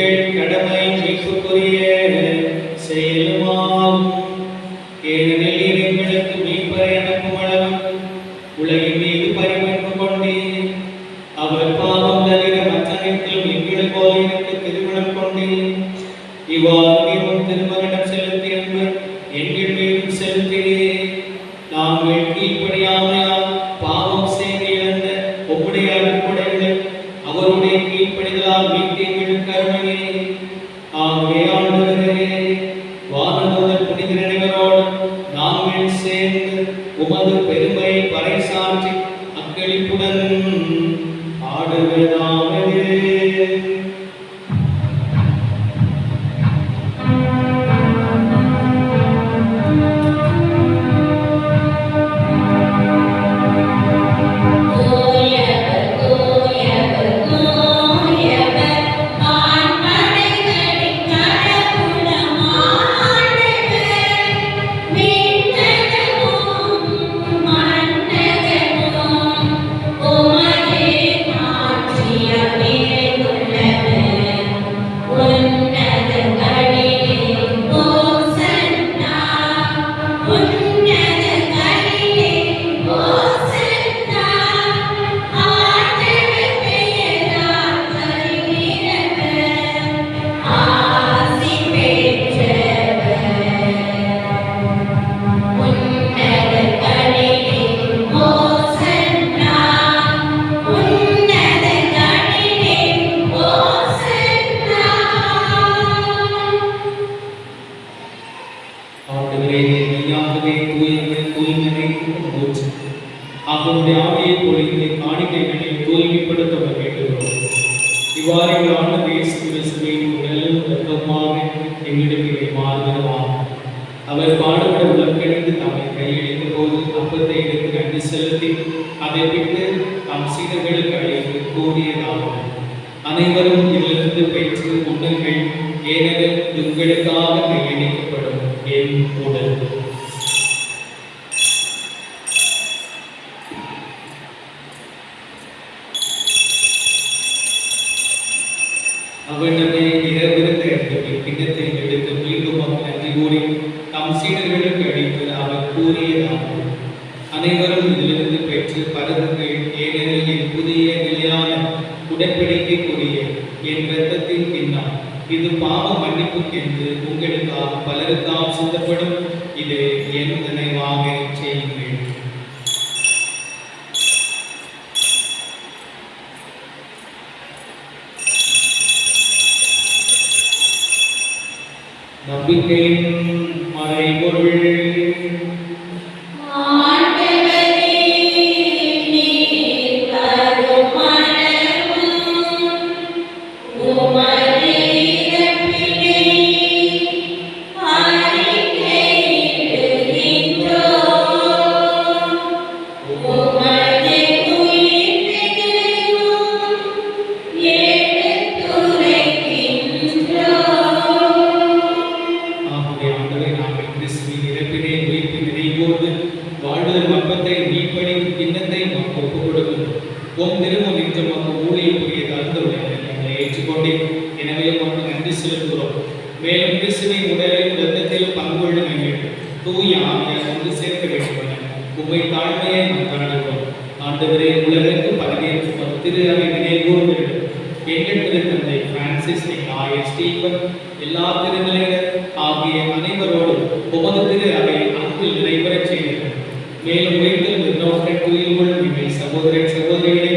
எங்கள் கடமை மீட்புக்குரிய செயலுமாகும். ஏனெனில் எங்களுக்கு மீட்பரை அனுப்பும் அளவு உலகின் மீது பரிமன்பு கொண்டே அவர் பாவம் தவிர மற்ற அனைத்திலும் எங்களை போல எனக்கு திருமணம் கொண்டே இவ்வாறு நீரும் திருமகனிடம் செலுத்தி அன்பு எங்கள் மீதும் செலுத்தினே. நாங்கள் கீழ்ப்படியாமையால் பாவம் செய்து இழந்த உம்முடைய அருட்கொடைகளை அவருடைய கீழ்ப்படிதலால் மீட்டு எங்களுக்கு அருளினே. ஆகவே ஆண்டவரே, வானதூதர் புனிதர் அனைவரோடு நாங்கள் சேர்ந்து உமது பெருமையை பறைசாற்றி அக்களிப்புடன் ஆடுவதாவது. அவருடைய ஆவியை பொழிந்து காணிக்கைகளை தூய்மைப்படுத்த வேண்டுகிறோம். இவ்வாறு எங்கள் ஆண்டவர் இயேசு கிறிஸ்துவின் உடலும் இரத்தமுமாக எங்களிடத்திலே மாறுகிறோம். அவர் பாடுபட உலகணிந்து தம்மை கையெழுந்த போது அப்பத்தை எடுத்து நன்றி செலுத்தி அதை விட்டு தம் சீடர்களுக்கு அழைத்து கூறியதாகும். அனைவரும் இதிலிருந்து பெற்று உண்ணுங்கள், ஏனெனில் உங்களுக்காக கையளிக்கப்படும் என் உடல். அவனமே இரவிருந்த கிண்ணத்தை எடுத்து மீண்டும் நன்றி கூறி தம் சீடர்களுக்கு அளித்து அவர் கூறியதாகும். அனைவரும் இதிலிருந்து பெற்று பருகுங்கள், ஏனெனில் என் புதிய நிலையான உடன்படிக்கைக்குரிய என் இரத்தத்தின் கிண்ணம். இது பாவ மன்னிப்புக்கென்று உங்களுக்காக பலருக்காக சிந்தப்படும். இது என் நினைவாக செய்யுங்கள். நம்பிக்கையின் மறைபொருள். மேலும் கிறிஸ்துவின் உடலிலும் இரத்தத்திலும் பங்கு கொள்ள வேண்டும். தூய ஆவியார் ஒன்று சேர்க்க வேண்டும். உம்மை தாழ்மையை மன்றாடுகிறோம். ஆண்டவரே, உலகிற்கு பதவியேற்கும் திரு அவை நினைவுகூர்ந்து எங்கள் திருத்தந்தை பிரான்சிஸ், ஆயர் ஸ்டீபன், எல்லா திருநிலையர் ஆகிய அனைவரோடும் உமது திரு அவை அன்பில் நிறைவேறச் செய்கிறது. மேலும் உயிர்கள் நிர்ணோக்கள் துயில் கொள்ளும் எங்கள் சகோதர சகோதரிகளை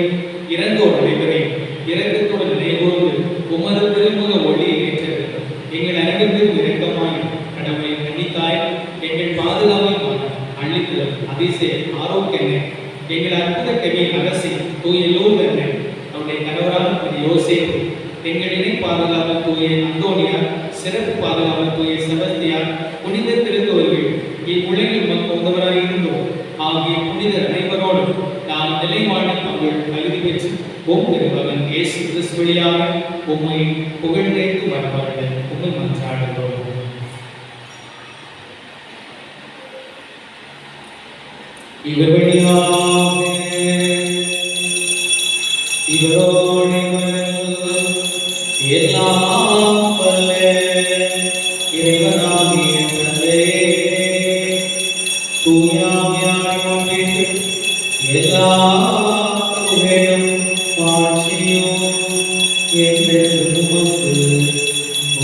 இறந்தோர் அனைவரையும் இரக்கத்தோடு நினைவுகூர்ந்து உமது திருமுக ஒளியை ஏற்றது. எங்கள் அனைவருக்கும் இரக்கமாய் கடவுளை கண்ணித்தாய் எங்கள் பாதுகாப்பை அள்ளித்தரும் அதிசய ஆரோக்கியனை எங்கள் அற்புத கவியின் அரசி தூய லூர்தனை அவருடைய கணவரான யோசேப்பு, எங்கள் இணை பாதுகாப்பு தூய அந்தோனியார், சிறப்பு பாதுகாப்பு தூய செபஸ்தியார், புனித திருத்தோர்கள், இவ்வுலகில் மக்கள் உதவராக இருந்தோம் ஆகிய புனிதர் அனைவரோடும் நாம் நிலைவாழ பங்கு தகுதி பெற்று உம் திருமகன் இயேசு கிறிஸ்து வழியாக உம்மை புகழ்ந்தேத்து வரவாழ்க உம்மை மன்றாடுகிறோம். இவர் வழியாக இவரோடு எல்லாம்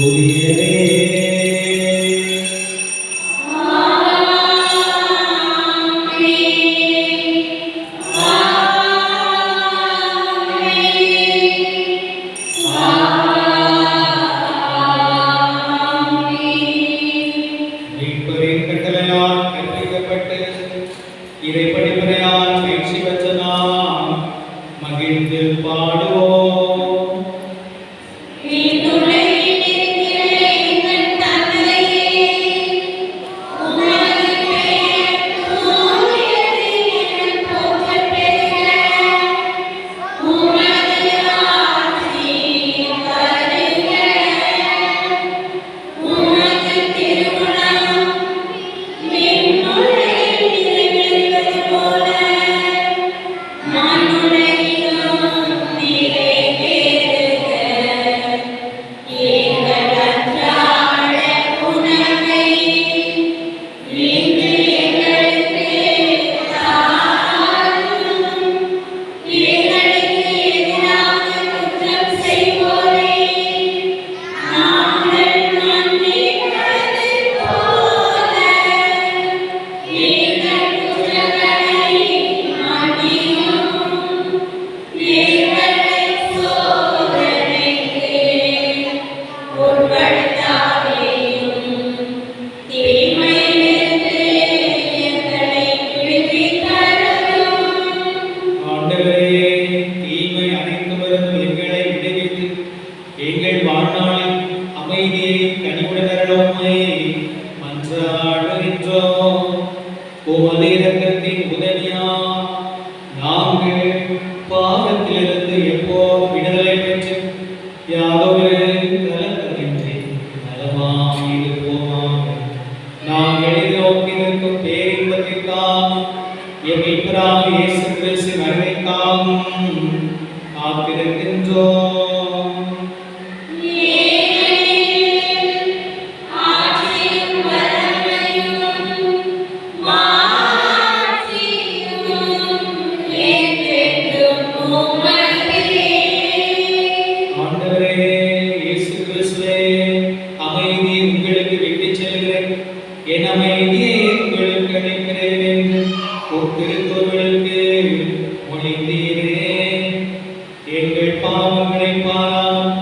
தூயதே. மீட்பரின் கட்டளையால் கற்பிக்கப்பட்டு இறைப்படிமுறையால் பயிற்சி பெற்ற நாம் மகிழ்ந்து பாடுவோம். எங்கள் வாழ்நாளில் அமைதியை கனிவுடன் அருளும்மை மன்றாடுகின்றோம். உமது இரக்கத்தின் உதவியால் நாங்கள் பாவத்திலிருந்து எப்போதும் விடுதலை பெற்று யாதொரு கலக்கமின்றி நலமாக இருப்போமாக. நாங்கள் எதிர்நோக்கியிருக்கும் பேரின்பத்திற்காக எம் மீட்பராகிய இயேசு கிறிஸ்து வருகைக்காகவும் காத்திருக்கின்றோம். என் அமைதியை உங்களுக்கு அளிக்கிறேன் என்று திருத்தொழிலுக்கு மொழிந்தீரே. எங்கள் பாவங்களை பாராமல்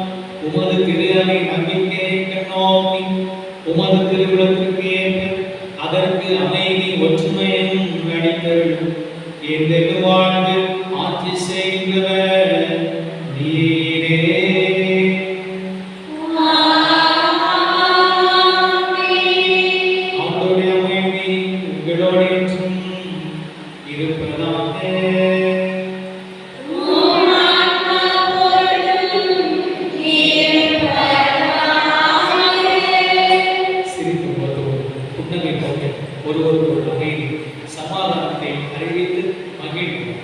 உமது திரு அவை நம்பிக்கையை கண்ணோக்கி உமது திருவிழத்திற்கு ஏற்ப அதற்கு அமைதி ஒற்றுமையும் அளித்தருளும். எந்தெகு வாழ்ந்து ஆட்சி செய்கிறவர் நீரே. ஒருவருக்குள் அமைதி சமாதானத்தை அறிவித்து மகிழ்வோம்.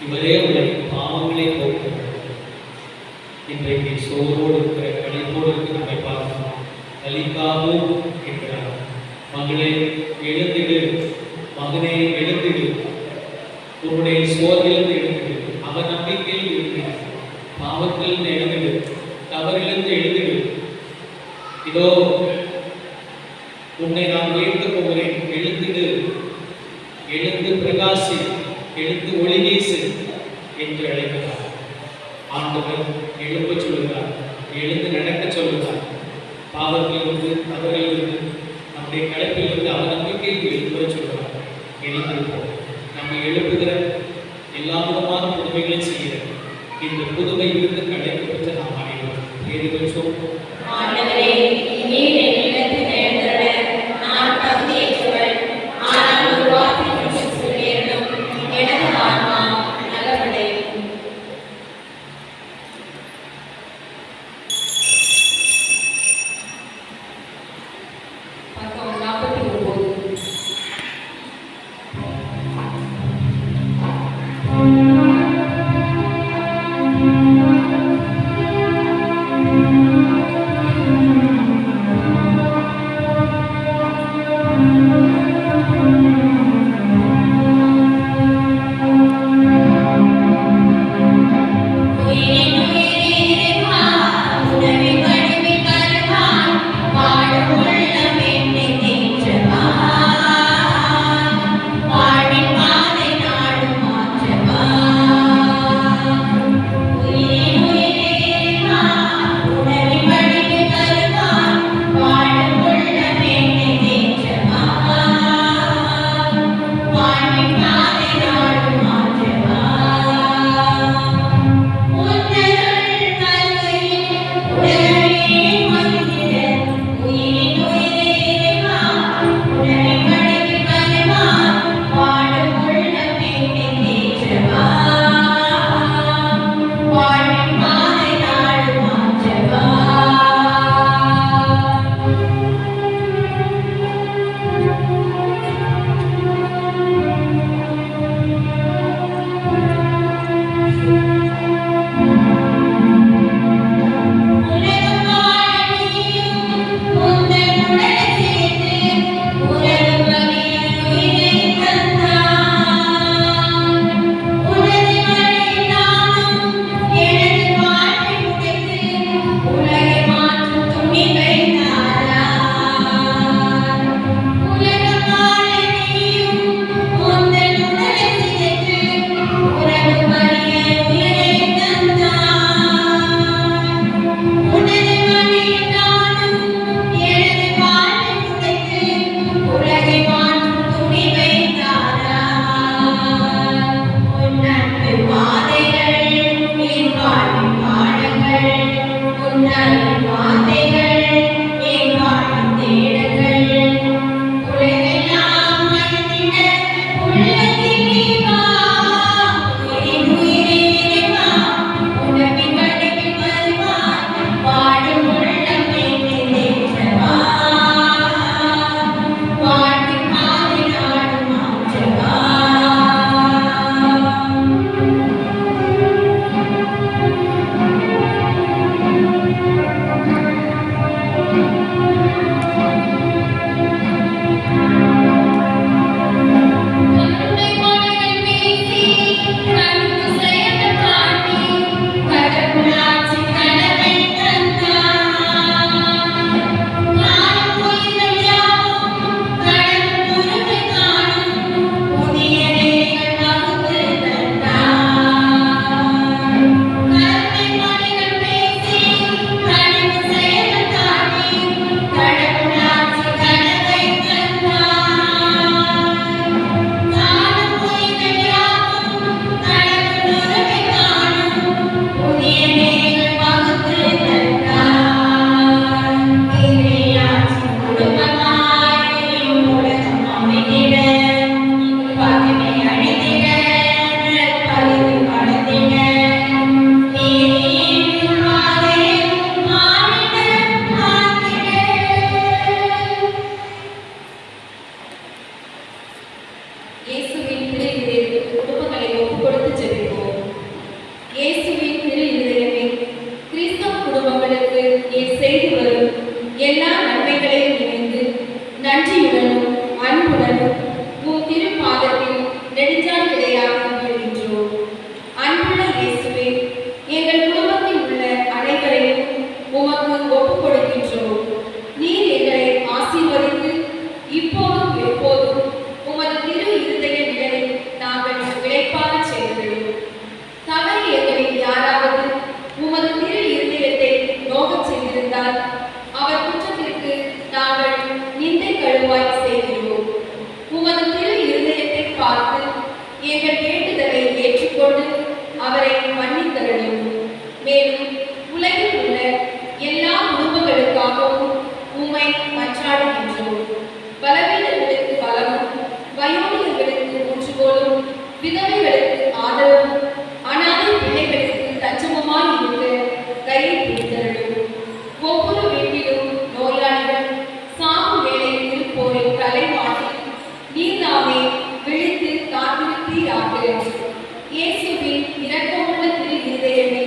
இவரே உடைய பாவங்களை போக்கும். இன்றைக்கு சோரோடு இருக்கிற கழிப்போடு இருக்கிற நம்மை பார்க்கணும். கலிக்காவும் என்கிறார். மகளே எழுந்திடு, மகனே எழுந்திடு, உன்னுடைய சோர்விலிருந்து எழுந்திடு, அவர் நம்பிக்கையில் எழுந்திடு, பாவத்திலிருந்து எழுந்திடு, தவறிலிருந்து எழுந்திடு. இதோ உன்னை நான் உயர்த்த போகிறேன், எழுந்திடு, எழுந்து பிரகாசி, எழுந்து ஒளி வீசு என்று அழைக்கிறார். ஆண்டவர் எழுப்ப சொல்லுகிறார், எழுந்து நடக்க சொல்லுகிறார். பாவத்திலிருந்து தவறிலிருந்து நம்முடைய கலைப்பிலிருந்து அவநம்பிக்கைக்கு எழுப்ப சொல்லுகிறார். எழுந்திருப்போம். நம்மை எழுப்புகிற எல்லா விதமான புதுமைகளையும் செய்கிற இந்த புதுமை விருந்து கிடைக்கப்பட்ட நாம் அனைவரும் ஏறி வச்சோம். ஆண்டவரே, நீர் என்னிடத்தில் எழுந்தருள நான் தகுதியற்றவள். ஆனால் ஒரு வார்த்தை மட்டும் சொல்லியிருந்தும் எனது ஆன்மா நலமடையும். பக்கம் 49. தவறு எங்களில் யாராவது மேலும் உலகில் உள்ள எல்லா குடும்பங்களுக்காகவும் உம்மை மன்றாடுகின்றோம். பலவீனர்களுக்கு பலமும், வயோதிகர்களுக்கு ஊற்றுகோலும், விதவைகளுக்கு ஆதரவும், அனாதை பிள்ளைகளுக்கு தஞ்சமுமாய் இருக்க கையை பிடித்தருளும். ஒவ்வொரு வீட்டிலும் நோயாளிகள், சாகும் வேளையில் இருப்போரை தலைமாட்டி நீர்தாமே விழித்து காத்திருப்பீராக. இயேசுவின் இரக்கமுள்ள திரு இருதயமே,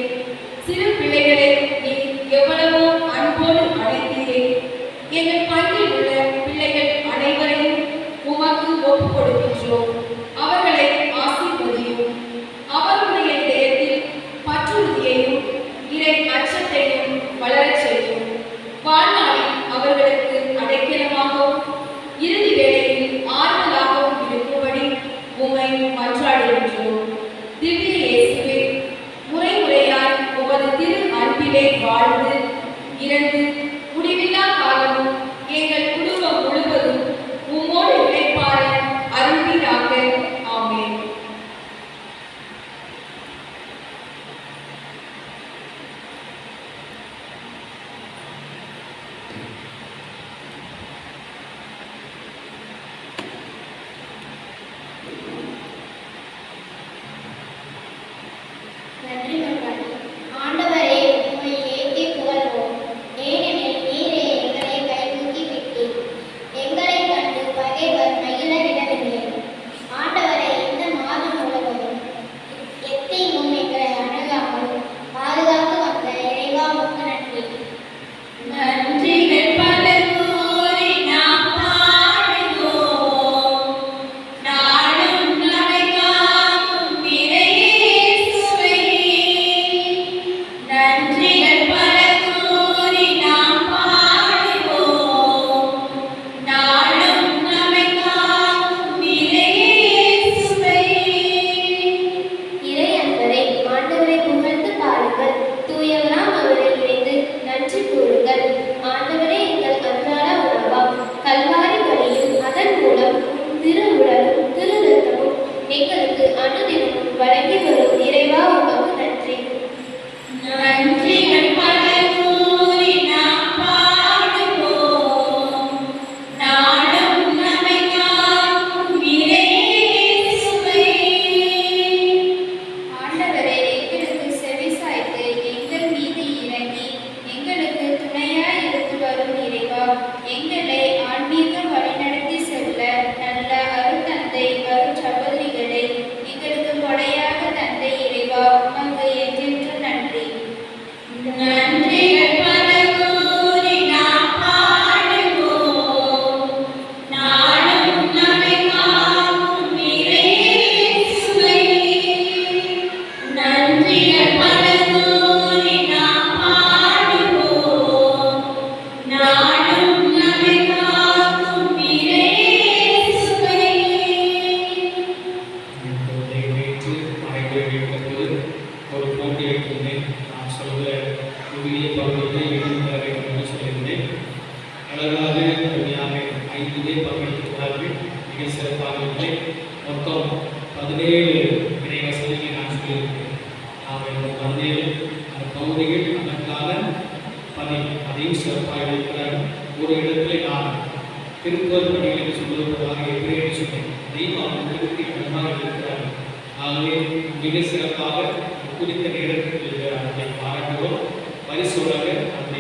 சிறு பிள்ளைகளை நீ எவ்வளவோ அன்போடு அழைத்தீரே. எங்கள் பங்கில் உள்ள பிள்ளைகள் அனைவரையும் உமக்கு ஒப்புக் கொடுக்கின்றோம். அவர்களை ஆசீர்வதியும். அவர்களுடைய இதயத்தில் பற்றுறுதியையும் இறை அச்சத்தையும் வளரச் செய்யும். வாழ்நாளில் அவர்களுக்கு அடைக்கலமாகவும் இறுதி வேளையில் ஆறுதலாகவும் இருக்கும்படி உம்மை மன்றாடுகின்றோம். திவ்ய இயேசுவே, முறை முறையாய் உமது திரு அன்பிலே வாழ்ந்து இறந்து முடிவில்லா காலமும் எங்கள் குடும்பம் முழுவதும் உம்மோடு இளைப்பாற அருள்வீராக. ஆமென். நன்றி மன்றாடி. ஆண்டவரே, உம்மை ஏத்தி புகழ்வோம். ஏனெனில் நீரே எங்களை கைதூக்கி விட்டீர். எங்களைக் கண்டு பகைவர் மகிழ விடவில்லை. ஆண்டவரே, இந்த மாதம் முழுவதும் எத்தீங்கும் எங்களை அணுகாமல் பாதுகாத்து வந்த இறைவா உமக்கு நன்றி. நன்றிகள் பல கூறி நாம் பாடுவோம். நாளும் நம்மை காக்கும் இறையேசுவே. நன்றிகள் பல கூறி நாம் பாடுவோம். நாளும் நம்மை காக்கும் இறையேசுவே. இறை அன்பரை ஆண்டவரை புகழ்ந்து பாடுங்கள். தூயவராம் அவரை நினைந்து நன்றி கூறுங்கள். ஆண்டவரே, எங்கள் அன்றாட உணவாம் கல்வாரி பலியும் அதன் மூலம் திரு உடலும் திரு ரத்தமும் எங்களுக்கு அனுதினமும் வழங்கி வரும் இறைவா உமக்கு நன்றி. நன்றிகள் பல கூறி நாம் பாடுவோம். நாளும் நம்மை காக்கும் இறையேசுவே. ஆண்டவரே, எங்களுக்கு செவிசாய்த்து எங்கள் மீது இறங்கி எங்களுக்கு துணையாய் இருந்து வரும் இறைவா, எங்களை ஆன்மீக வழிநடத்தி செல்ல நல்ல அருட்தந்தை அருட்சகோதரிகளை எங்களுக்கு கொடையாக தந்த இறைவா உமக்கு என்றென்று நன்றி. நன்றிகள் பல கூறி நாம் பாடுவோம். நாளும் நம்மை காக்கும் இறையேசுவே. நன்றிகள் பல கூறி நாம் பாடுவோம். நாளும் நம்மை காக்கும் இறையேசுவே. இப்பொழுதை வைத்து அனைவரை வைப்பது ஒரு போட்டி வைத்திருந்தேன். நான் சொல்ல புதிய பகுதியை எழுத வேண்டும் என்று சொல்லியிருந்தேன். அழகாக அருமையாக 5 பங்கெடுத்துள்ளார்கள். மிக சிறப்பாக இல்லை. மொத்தம் 17 இணை வசதிகளை நான் சொல்லியிருக்கிறேன். நாம் இந்த 17 அந்த பகுதிகள் அதற்கான பணி அதையும் சிறப்பாக இருக்கிறார்கள். ஒரு இடத்துல நான் திருப்பூர் பணிகள் என்று சொல்வதற்காக எப்படி சொன்னேன். அதையும் அவர்களுக்கு இடமாக இருக்கிறார்கள். ஆகவே மிக சிறப்பாக குறித்த நேரத்தில் அதை பாராட்டுவோம். பரிசோடாக அந்த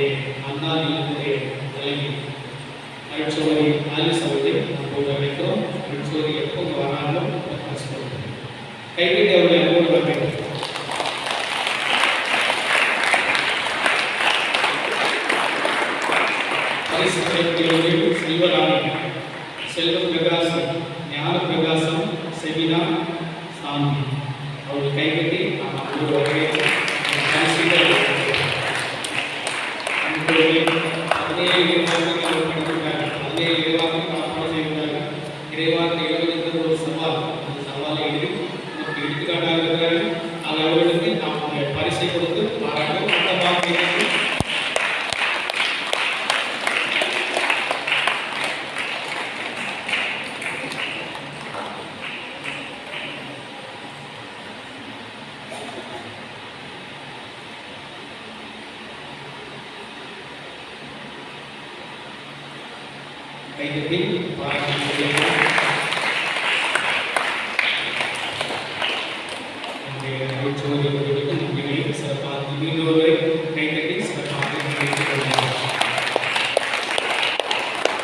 அண்ணா இல்லத்திலே தலைமை அருட்சோதரி ஆலிஸ் அவர்களை அப்போது அழைக்கிறோம். அருட்சோதரி எப்போ வராங்களோ பரிசு கொடுப்போம். கைவிட்டு அவர்களை அன்போடு வரவேற்கிறோம். பரிசு தலைப்புகளில் செல்வராணி, செல்வ பிரகாசம், ஞான பிரகாசம், செவினா, சாந்தி அவர்கள் கைகட்டி நாம் அன்போடு வரவேற்று இறைவார்த்தை எழுதுகின்ற ஒரு சவால். அந்த சவாலை எழுதி நமக்கு எடுத்துக்காட்டாக இருக்கிறார்கள். அவர்களுக்கு நாம் பரிசை கொடுத்து பாராட்ட கைதட்டி பாராட்டுகிறேன். சோதனைகளுக்கும் நன்றிகளை சிறப்பாக மீண்டோரை கைதட்டி சிறப்பாக நினைத்துக் கொள்கிறேன்.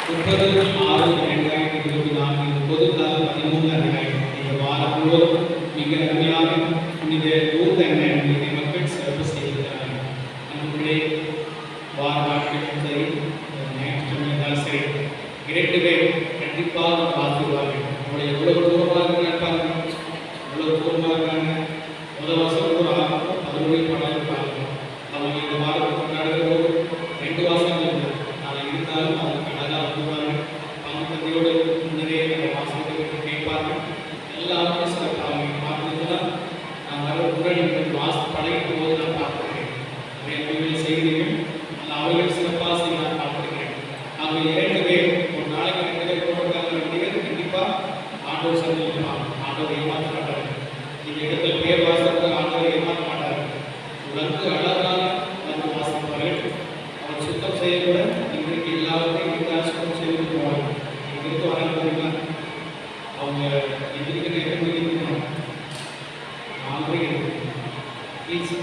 30/6/2024 பொதுக்கால 13 இந்த வாரம் முழுவதும் மிக அருமையாக புனித ஊர் தன்னை மக்கள் சிறப்பு செய்திருக்கிறார்கள். நம்முடைய வார நாட்களும் சரி, ஞாயிற்றுக்கிழமையும் சரி, 2 பேர் கண்டிப்பாக பார்த்துருவார்கள். அவங்களை எவ்வளவு தூரமாக இருக்காங்க, எவ்வளவு தூரமாக இருக்காங்க. முதல் வருஷம் ஒரு 11 பாடல் இருப்பாங்க. அவங்க இந்த வாரத்தை கொண்டாடுகிற 2 வாசங்கள் நாளை இருந்தாலும் அவங்க அழகாக வந்துருவாங்க. அவங்க தந்தையோடு நிறைய வாசகத்தை கேட்பார்கள். எல்லாருமே சிறப்பாக அவங்க பார்த்துட்டுனா நான் வர முன்னாடி பழகிட்டு போது நான் பார்த்துருக்கேன். நிறைய மொழிகள் செய்கிறீர்கள், அந்த அவர்கள் சிறப்பாக செய்ய நான் பார்த்துருக்கிறேன். அவங்க 2 பேர் ஒரு நாளைக்கு 2 பேர் போட்டிருக்காங்க. 2 பேர் கண்டிப்பாக ஆண்டோர் சந்திப்பாங்க. ஆண்டோர் ஏமாற்ற மாட்டாங்க. இந்த இடத்துல பேர் வாசகத்தை ஆண்டோர் ஏமாற்ற மாட்டாங்க. உனக்கு அழகான வந்து வாசிப்பார்கள். அவர் சுத்தம் செய்ய கூட இன்றைக்கு எல்லாருக்கும் சுத்தம் செய்து போவாங்க. இங்கிருந்து வர போகிறீங்களா? அவங்க எதிர்க்க நேரம் இருக்கணும். 4 மணிக்கு ப்ளீஸ்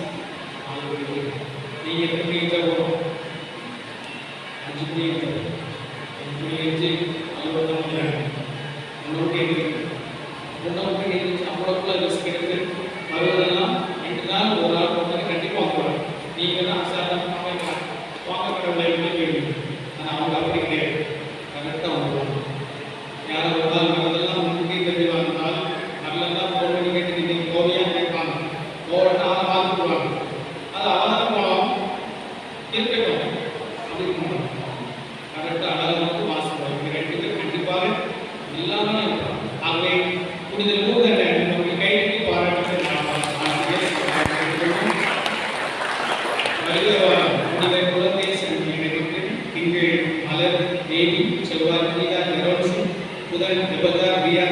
4 மணிக்கு நீங்கள் எத்தனை மணிக்கு போகணும்? 5 மணிக்கு 5 மணி எழுச்சி அவ்வளோ முன்னோக்கி முன்னோக்கி எழுச்சி அவ்வளோக்குள்ள ரிஸ்க் எடுத்து வருவதெல்லாம் 2 நாள் ஒரு நாள் போகிறது கண்டிப்பாக வாங்குவாங்க. நீங்கள் தான் சாதாரணமாக வாங்க கடவுளை கேள்வி. ஆனால் அவங்க அப்படி கிடையாது, கரெக்டாக வந்துடுவாங்க. யாரும் ஒரு நாள் அதெல்லாம் முன்னே தெரிஞ்சுவாங்கனால் நல்லதான் ஃபோன் பண்ணி கேட்டு நீங்கள் கோவையாக கேட்பாங்க. கோவட்டா பார்த்துக்குவாங்க. அது அவதான் போகலாம் இருக்கட்டும் அப்படின்னு கரெக்டாக அழகாக வாசிப்பாங்க. 2 பேர் கண்டிப்பாக எல்லாமே இருப்பாங்க. ஆகவே புனித ஊதனை நம்முடைய கைக்கு பாராட்டு புனித குழந்தை சந்திக்கு திங்கள் மலர் தேவி, செவ்வாய் கீதா நிரோசி, புதன் நிபதா ரியா,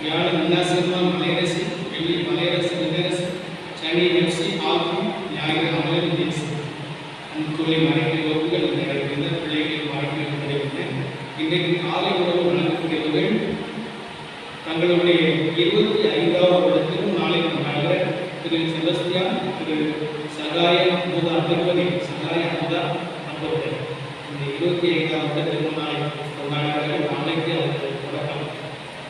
வியாழன் உன்னாசிரமா மலையரசி, வெள்ளி மலையரசி நிதரசி, சனி எஃப்சி ஆல்பு, ஞாயிறு அமலன் தேசி. அன்புக்குள்ளே மறைக்கிற வகுப்புகள் இந்த பிள்ளைகளின் வாழ்க்கையில் கிடைக்கின்றன. இன்றைக்கு காலை உணவு வழங்கக்கூடியவர்கள் தங்களுடைய 25வது வருடத்திலும் நாளை கொண்டாடுகிற திரு செபஸ்தியான், திரு சகாய அமுதா திருப்பதி, சகாய அமுதா தம்பதிகள் இந்த 25வது திருநாளை கொண்டாடுகிற நாளைக்கு அவர்கள் தொடக்கம்.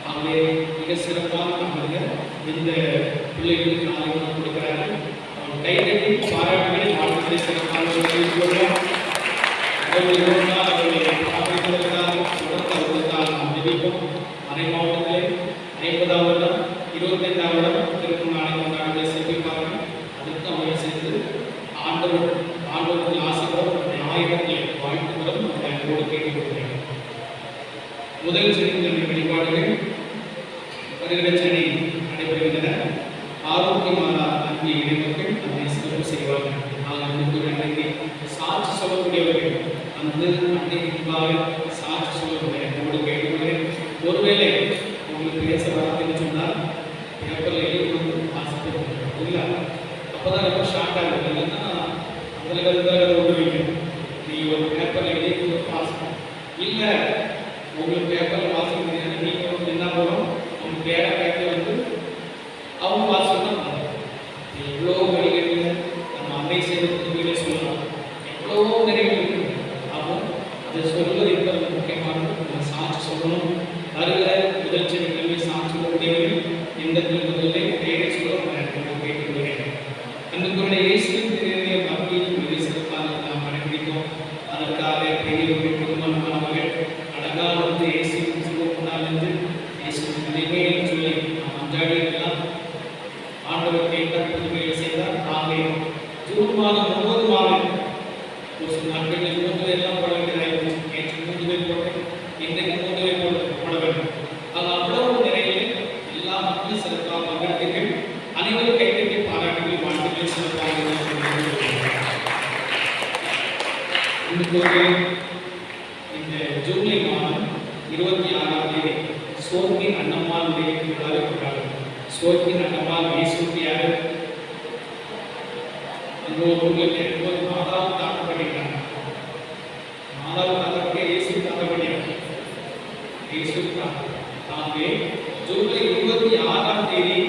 அவங்களே மிக சிறப்பான நாங்கள் இந்த பிள்ளைகளுக்கு நாளை உணவு கொடுக்கிறார்கள். அவங்க கைதட்டி பாராட்டுகளை வாழ்க்கையை சிறப்பாக மறை மாவட்டத்திலே 50வது வருடம் 25வது வருடம் திருக்கும் நாளை கொண்டாடுகளை சிறப்பிப்பார்கள். அதுக்கு அவங்க சேர்ந்து ஆண்டவர்கள் ஆசைப்படும் 1000 வாழ்த்துக்களும் நம்மளோடு கேட்டுக்கொள்கிறேன். முதல் சனிக்கிழமை வழிபாடுகள் வருகிற சனி நடைபெறுகின்றன. ஆரோக்கியமான அன்பிய இறைமக்கள் அதை சிறப்பு செய்வார்கள். அன்றைக்கு சாட்சி சொல்லக்கூடியவர்கள் வந்து அன்றைக்கு சாட்சி சொல்லக்கூடிய நம்மோடு கேட்டுக்கொள்கிறேன். ஒருவேளை உங்களுக்கு பேச வராதுன்னு சொன்னால் பேப்பரில் எழுதி வந்து வாசிப்போம் இல்லை, அப்போ தான் ரொம்ப ஷார்ட் ஆகும். இல்லைன்னா அதில் விடுவீங்க. நீங்கள் ஒரு பேப்பரில் எழுதி வாசிப்போம் இல்லை, உங்களுக்கு பேப்பரில் வாசிக்க முடியாது. நீங்கள் வந்து என்ன போகிறோம், உங்கள் பேர பேப்பர் வந்து அவங்க வாசிக்கணும். எவ்வளோ வழிகளில் நம்ம அன்னை செய்வதற்கு சொல்லலாம், எவ்வளோ நிறைய இருக்குது. அப்போ அதை சொல்வது என்பது முக்கியமானது. நம்ம சாட்சி சொல்லணும். வருகிற முதல் செடிகளிலே சாட்சி சொல்லக்கூடியவர்கள் இந்த முதலே பேரை சொல்ல கேட்டுக்கொள்கிறேன். அன்றைக்குள்ள இயேசுவின் திருவிழா பக்தியின் மிக சிறப்பாக நாம் கடைபிடித்தோம். அதற்காக பெரியவர்கள் குடும்பமானவர்கள் அழகாக வந்து இயேசுவின் சிவப்புனாலிருந்து இயேசுவின் நிலைமையை சொல்லி நாம் அஞ்சாடி எல்லாம் ஆண்டவர் கேட்டார், புதுமையை செய்தார். நாங்கள் ஜூன் மாதம் 9 மாதம் ஒரு சில நாட்களில் 3 எல்லாம் போட வேண்டியதாக நேற்று 3 பேர் போட்டேன், இன்றைக்கு 3 பேர் போட வேண்டும். அது அவ்வளவு நிறைய எல்லா மக்களும் சிறப்பாக பங்கெடுத்தீர்கள். அனைவரும் கைத்தட்டி பாராட்டுகள் வாழ்த்துக்களை சிறப்பாக இந்த ஜூலை மாதம் 26ஆம் தேதி சோர்கின் அண்ணம்மாளுடைய விழாவை கொண்டாடும். சோர்கின் அண்ணம்மாள் இயேசுவியார் மாதாவும் தாக்கப்பட்டிருக்காங்க. மாதாவும் தாக்கப்பட்ட இயேசு தாக்கப்பட்டிருக்காங்க. ஆகவே ஜூலை 26ஆம் தேதி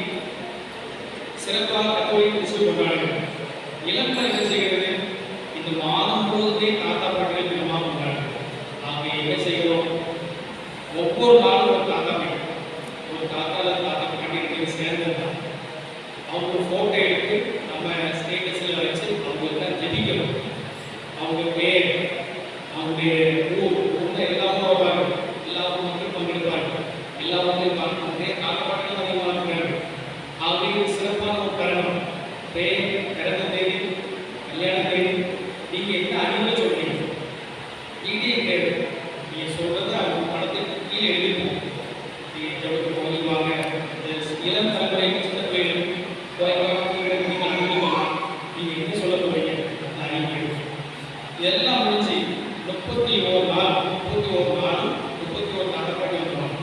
சிறப்பாக கத்தோலிக்க கிறிஸ்துவ கொண்டாடுகிறோம். இளம்பெண் என்ன செய்கிறது? இந்த மாதம் முழுவதுமே தாத்தா பாட்டிகள் தினமாக கொண்டாடுகிறோம். ஆகவே என்ன செய்கிறோம்? ஒவ்வொரு நாளும் ஒரு தாத்தா பாட்டி, ஒரு தாத்தா பாட்டி சேர்ந்துருந்தாங்க. அவங்க ஃபோட்டோ எடுத்து நம்ம ஸ்டேட்டஸில் வச்சு அவங்களுக்கு ஜெபிக்கணும். அவங்க பேர், அவங்களுடைய ஊர் எல்லாரும் வருவாங்க, எல்லா மக்களும் பங்கெடுப்பாங்க, எல்லாரும் பார்க்கணும். தாத்தா பாட்டிகள் அதிகமாக இருக்கிறாங்க. ஆகவே சிறப்பான ஒரு தருணம். பேர், பிறந்த தேதி, கல்யாண தேதி, நீங்கள் என்ன அறிவுரை சொல்றீங்க? இதே கேடு நீங்கள் சொல்றது அவங்க படத்துக்கு கீழே எழுதிப்போம். நீங்கள் ஜபத்துக்கு போதிவாங்க. இளம் தலைமுறை சின்ன பிள்ளைகள் நீங்கள் என்ன சொல்ல போறீங்க? இதெல்லாம் முடிஞ்சு 31 நாள் 31 நாட்கள் வந்துடும்.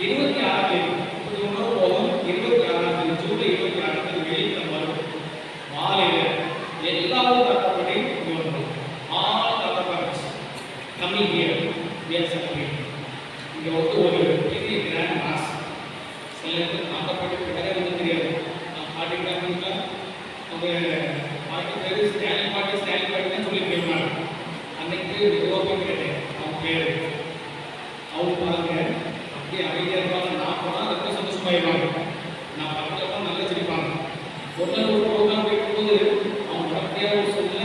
26ஆம் தேதி 31 போகும். 26ஆம் தேதி ஜூலை 26ஆம் தேதி வெளியில் வரும். மாலையில் எல்லாரும் தாத்தாப்பட்டையும் கொண்டு வரணும். ஆல் தாத்தாப்பாட்ஸ் coming here we are celebrating. இங்கே வந்து ஒரு பெரிய கிராண்ட் மாஸ். சில பேர் தாத்தாப்பாட்டி கிட்டே வந்து தெரியாது. பாட்டி கிராமங்களா அவங்க பாட்டி பேர் ஸ்டாலின் பாட்டி தான் சொல்லி போயிருந்தாங்க. அன்னைக்கு யூரோப்பியன் கிடையாது அவங்க பேர். அவங்க பாருங்க அப்படியே அமைதியாக இருப்பாங்க. நான் போனால் ரொம்ப சந்தோஷமாயிருவாங்க. நான் பக்கத்தில் தான் நல்லா சிரிப்பாங்க. ஒரு நாள் ஒரு ப்ரோக்ராம் போயிட்டு அவங்க அப்படியே ஒரு சொல்ல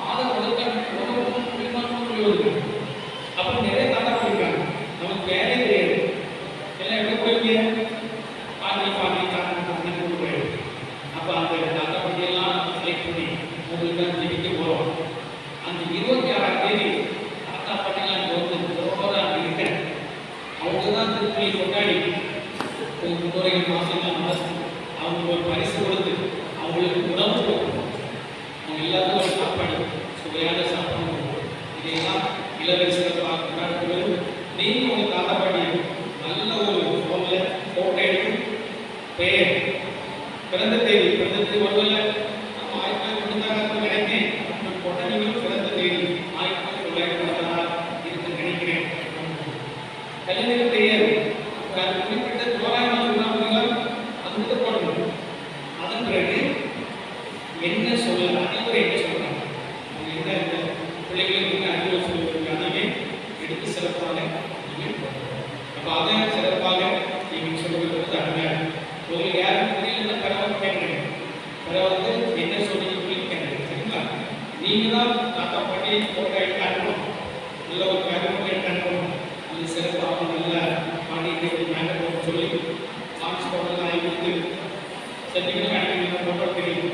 மாதம் வருது. அப்புறம் நிறைய தாத்தா போயிருக்காங்க. நமக்கு வேலையே தெரியாது. எல்லாம் எப்படி போயிருக்கீங்க? பாட்டி தாத்தா போயிடுது. அப்போ அந்த தாத்தா பட்டியெல்லாம் செலக்ட் பண்ணி உங்களுக்கு ஜெபிக்க போகிறோம். அந்த 26ஆம் தேதி தாத்தா பாட்டிலாம் இங்கே வந்து ஜோராக இருக்கேன். அவங்க தான் திருப்பி கொண்டாடி முறைகள் மாசம் மாதம் அவங்க ஒரு பரிசு கொடுத்து அவங்களுக்கு உணவு கொடுக்கணும். அவங்க எல்லாத்துக்கும் ஒரு சாப்பாடு, சுவையான சாப்பாடு கொடுக்கணும். இதையெல்லாம் இளவரசியாக கொண்டாடுறது. நீங்கள் உங்கள் தாத்தா பாட்டி நல்ல ஒரு ஃபோனில் ஃபோட்டோ எடுத்து பெயர், பிறந்த தேதி வருவதில்ல. நம்ம 1996 நினைக்கிறேன். போட்ட நீங்களும் பிறந்த தேதி 1996 இருக்கு நினைக்கிறேன். கல்யாண பெயர் குறிப்பிட்ட தோராயமாக சொன்னாங்களா அது போடணும். அதன் பிறகு என்ன சொல்ல அறிவுரை என்ன சொல்றாங்க? அவங்க என்ன பிள்ளைகளுக்கு என்ன அறிவுரை சொல்லுவாங்க? அதையே எடுத்து சிறப்பாக நீங்கள் போடணும். அப்போ அதை சிறப்பாக நீங்கள் சொல்லுவது அருமை. உங்களுக்கு யாரும் புரியல பரவாயில்ல கேட்குறீங்க. பரவாயில்ல என்ன சொல்லி கேட்குறீங்க. சரிங்களா? நீங்கள் தான் தாத்தா பாட்டி போட்டோ எடுத்து அனுப்பணும். நல்ல ஒரு பேரண்ட் எடுத்து அனுப்பணும். அது சிறப்பாக நல்ல பாடிட்டு மேலே சொல்லி சாங்ஸ் போட்டெல்லாம் கொடுத்து செஞ்சுக்கணும். அனுப்பி போட்டோ தெரியும்.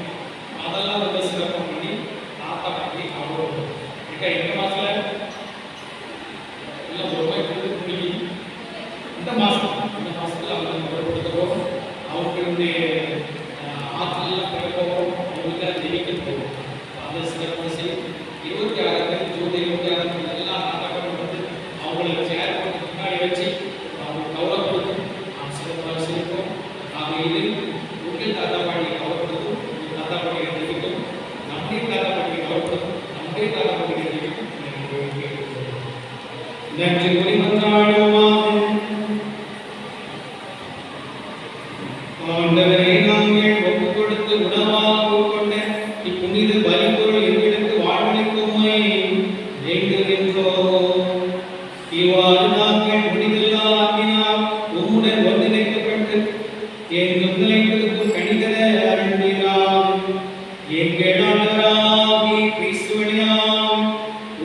அதெல்லாம் ரொம்ப சிறப்பாக பண்ணி தாத்தா பாட்டி அவ்வளோ இருக்கா. இந்த மாதத்தில் எல்லாம் ஒரு ரூபாய் கொடுத்து முடிஞ்சு இந்த மாதத்தில் அவங்க கொடுத்துருவோம். அவங்களுடைய ஆற்றலாம் பிறப்போம். அவங்களுக்கு ஜெயிக்க போகும். அதை சிறப்பாக செய்யும். 26ஆம் தேதி ஜூலை 26ஆம் தேதி எல்லாம் தாத்தா பாட்டி வந்து அவங்களுக்கு சேர் போட்டு முன்னாடி வச்சு அவங்க கௌரவப்படுத்தும். நாம் சிறப்பாக செய்வோம். ஆக இது உங்கள் தாத்தா பாட்டியை கௌரவப்படுத்தும். உங்கள் தாத்தா பாட்டியை தெரிவிக்கும். நம்முடைய தாத்தா பாட்டியை கௌரவப்படுத்தும். நம்முடைய தாத்தா பாட்டியை தெரிவிக்கும். நன்றி கூறி மன்றாடுவோமாக. ஆண்டவரே, நாங்கள் ஒப்புக் கொடுத்து உணவாக கொண்ட இப்புனித பலிபொருள் எங்களுக்கு வாழ்வளிக்குமாய் வேண்டுகின்றோம். இவ்வாறு நாங்கள் முடிவெல்லாம் ஆக்கினால் உம்முடன் ஒன்றிணைக்கப்பட்டு எங்கும் நிலைத்திருக்கும் கணிதர அருளினால் எங்கள் ஆண்டவராகிய கிறிஸ்து வழியாய்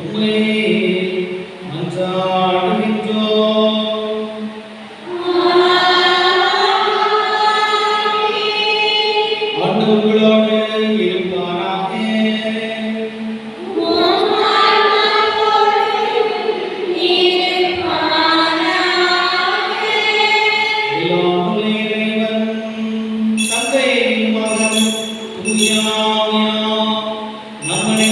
உம்மை மன்றாடுகின்றோம். ஆண்டவர்களோடு இருப்பாராக. தந்தை மகன் தூய ஆவியார் நம்மை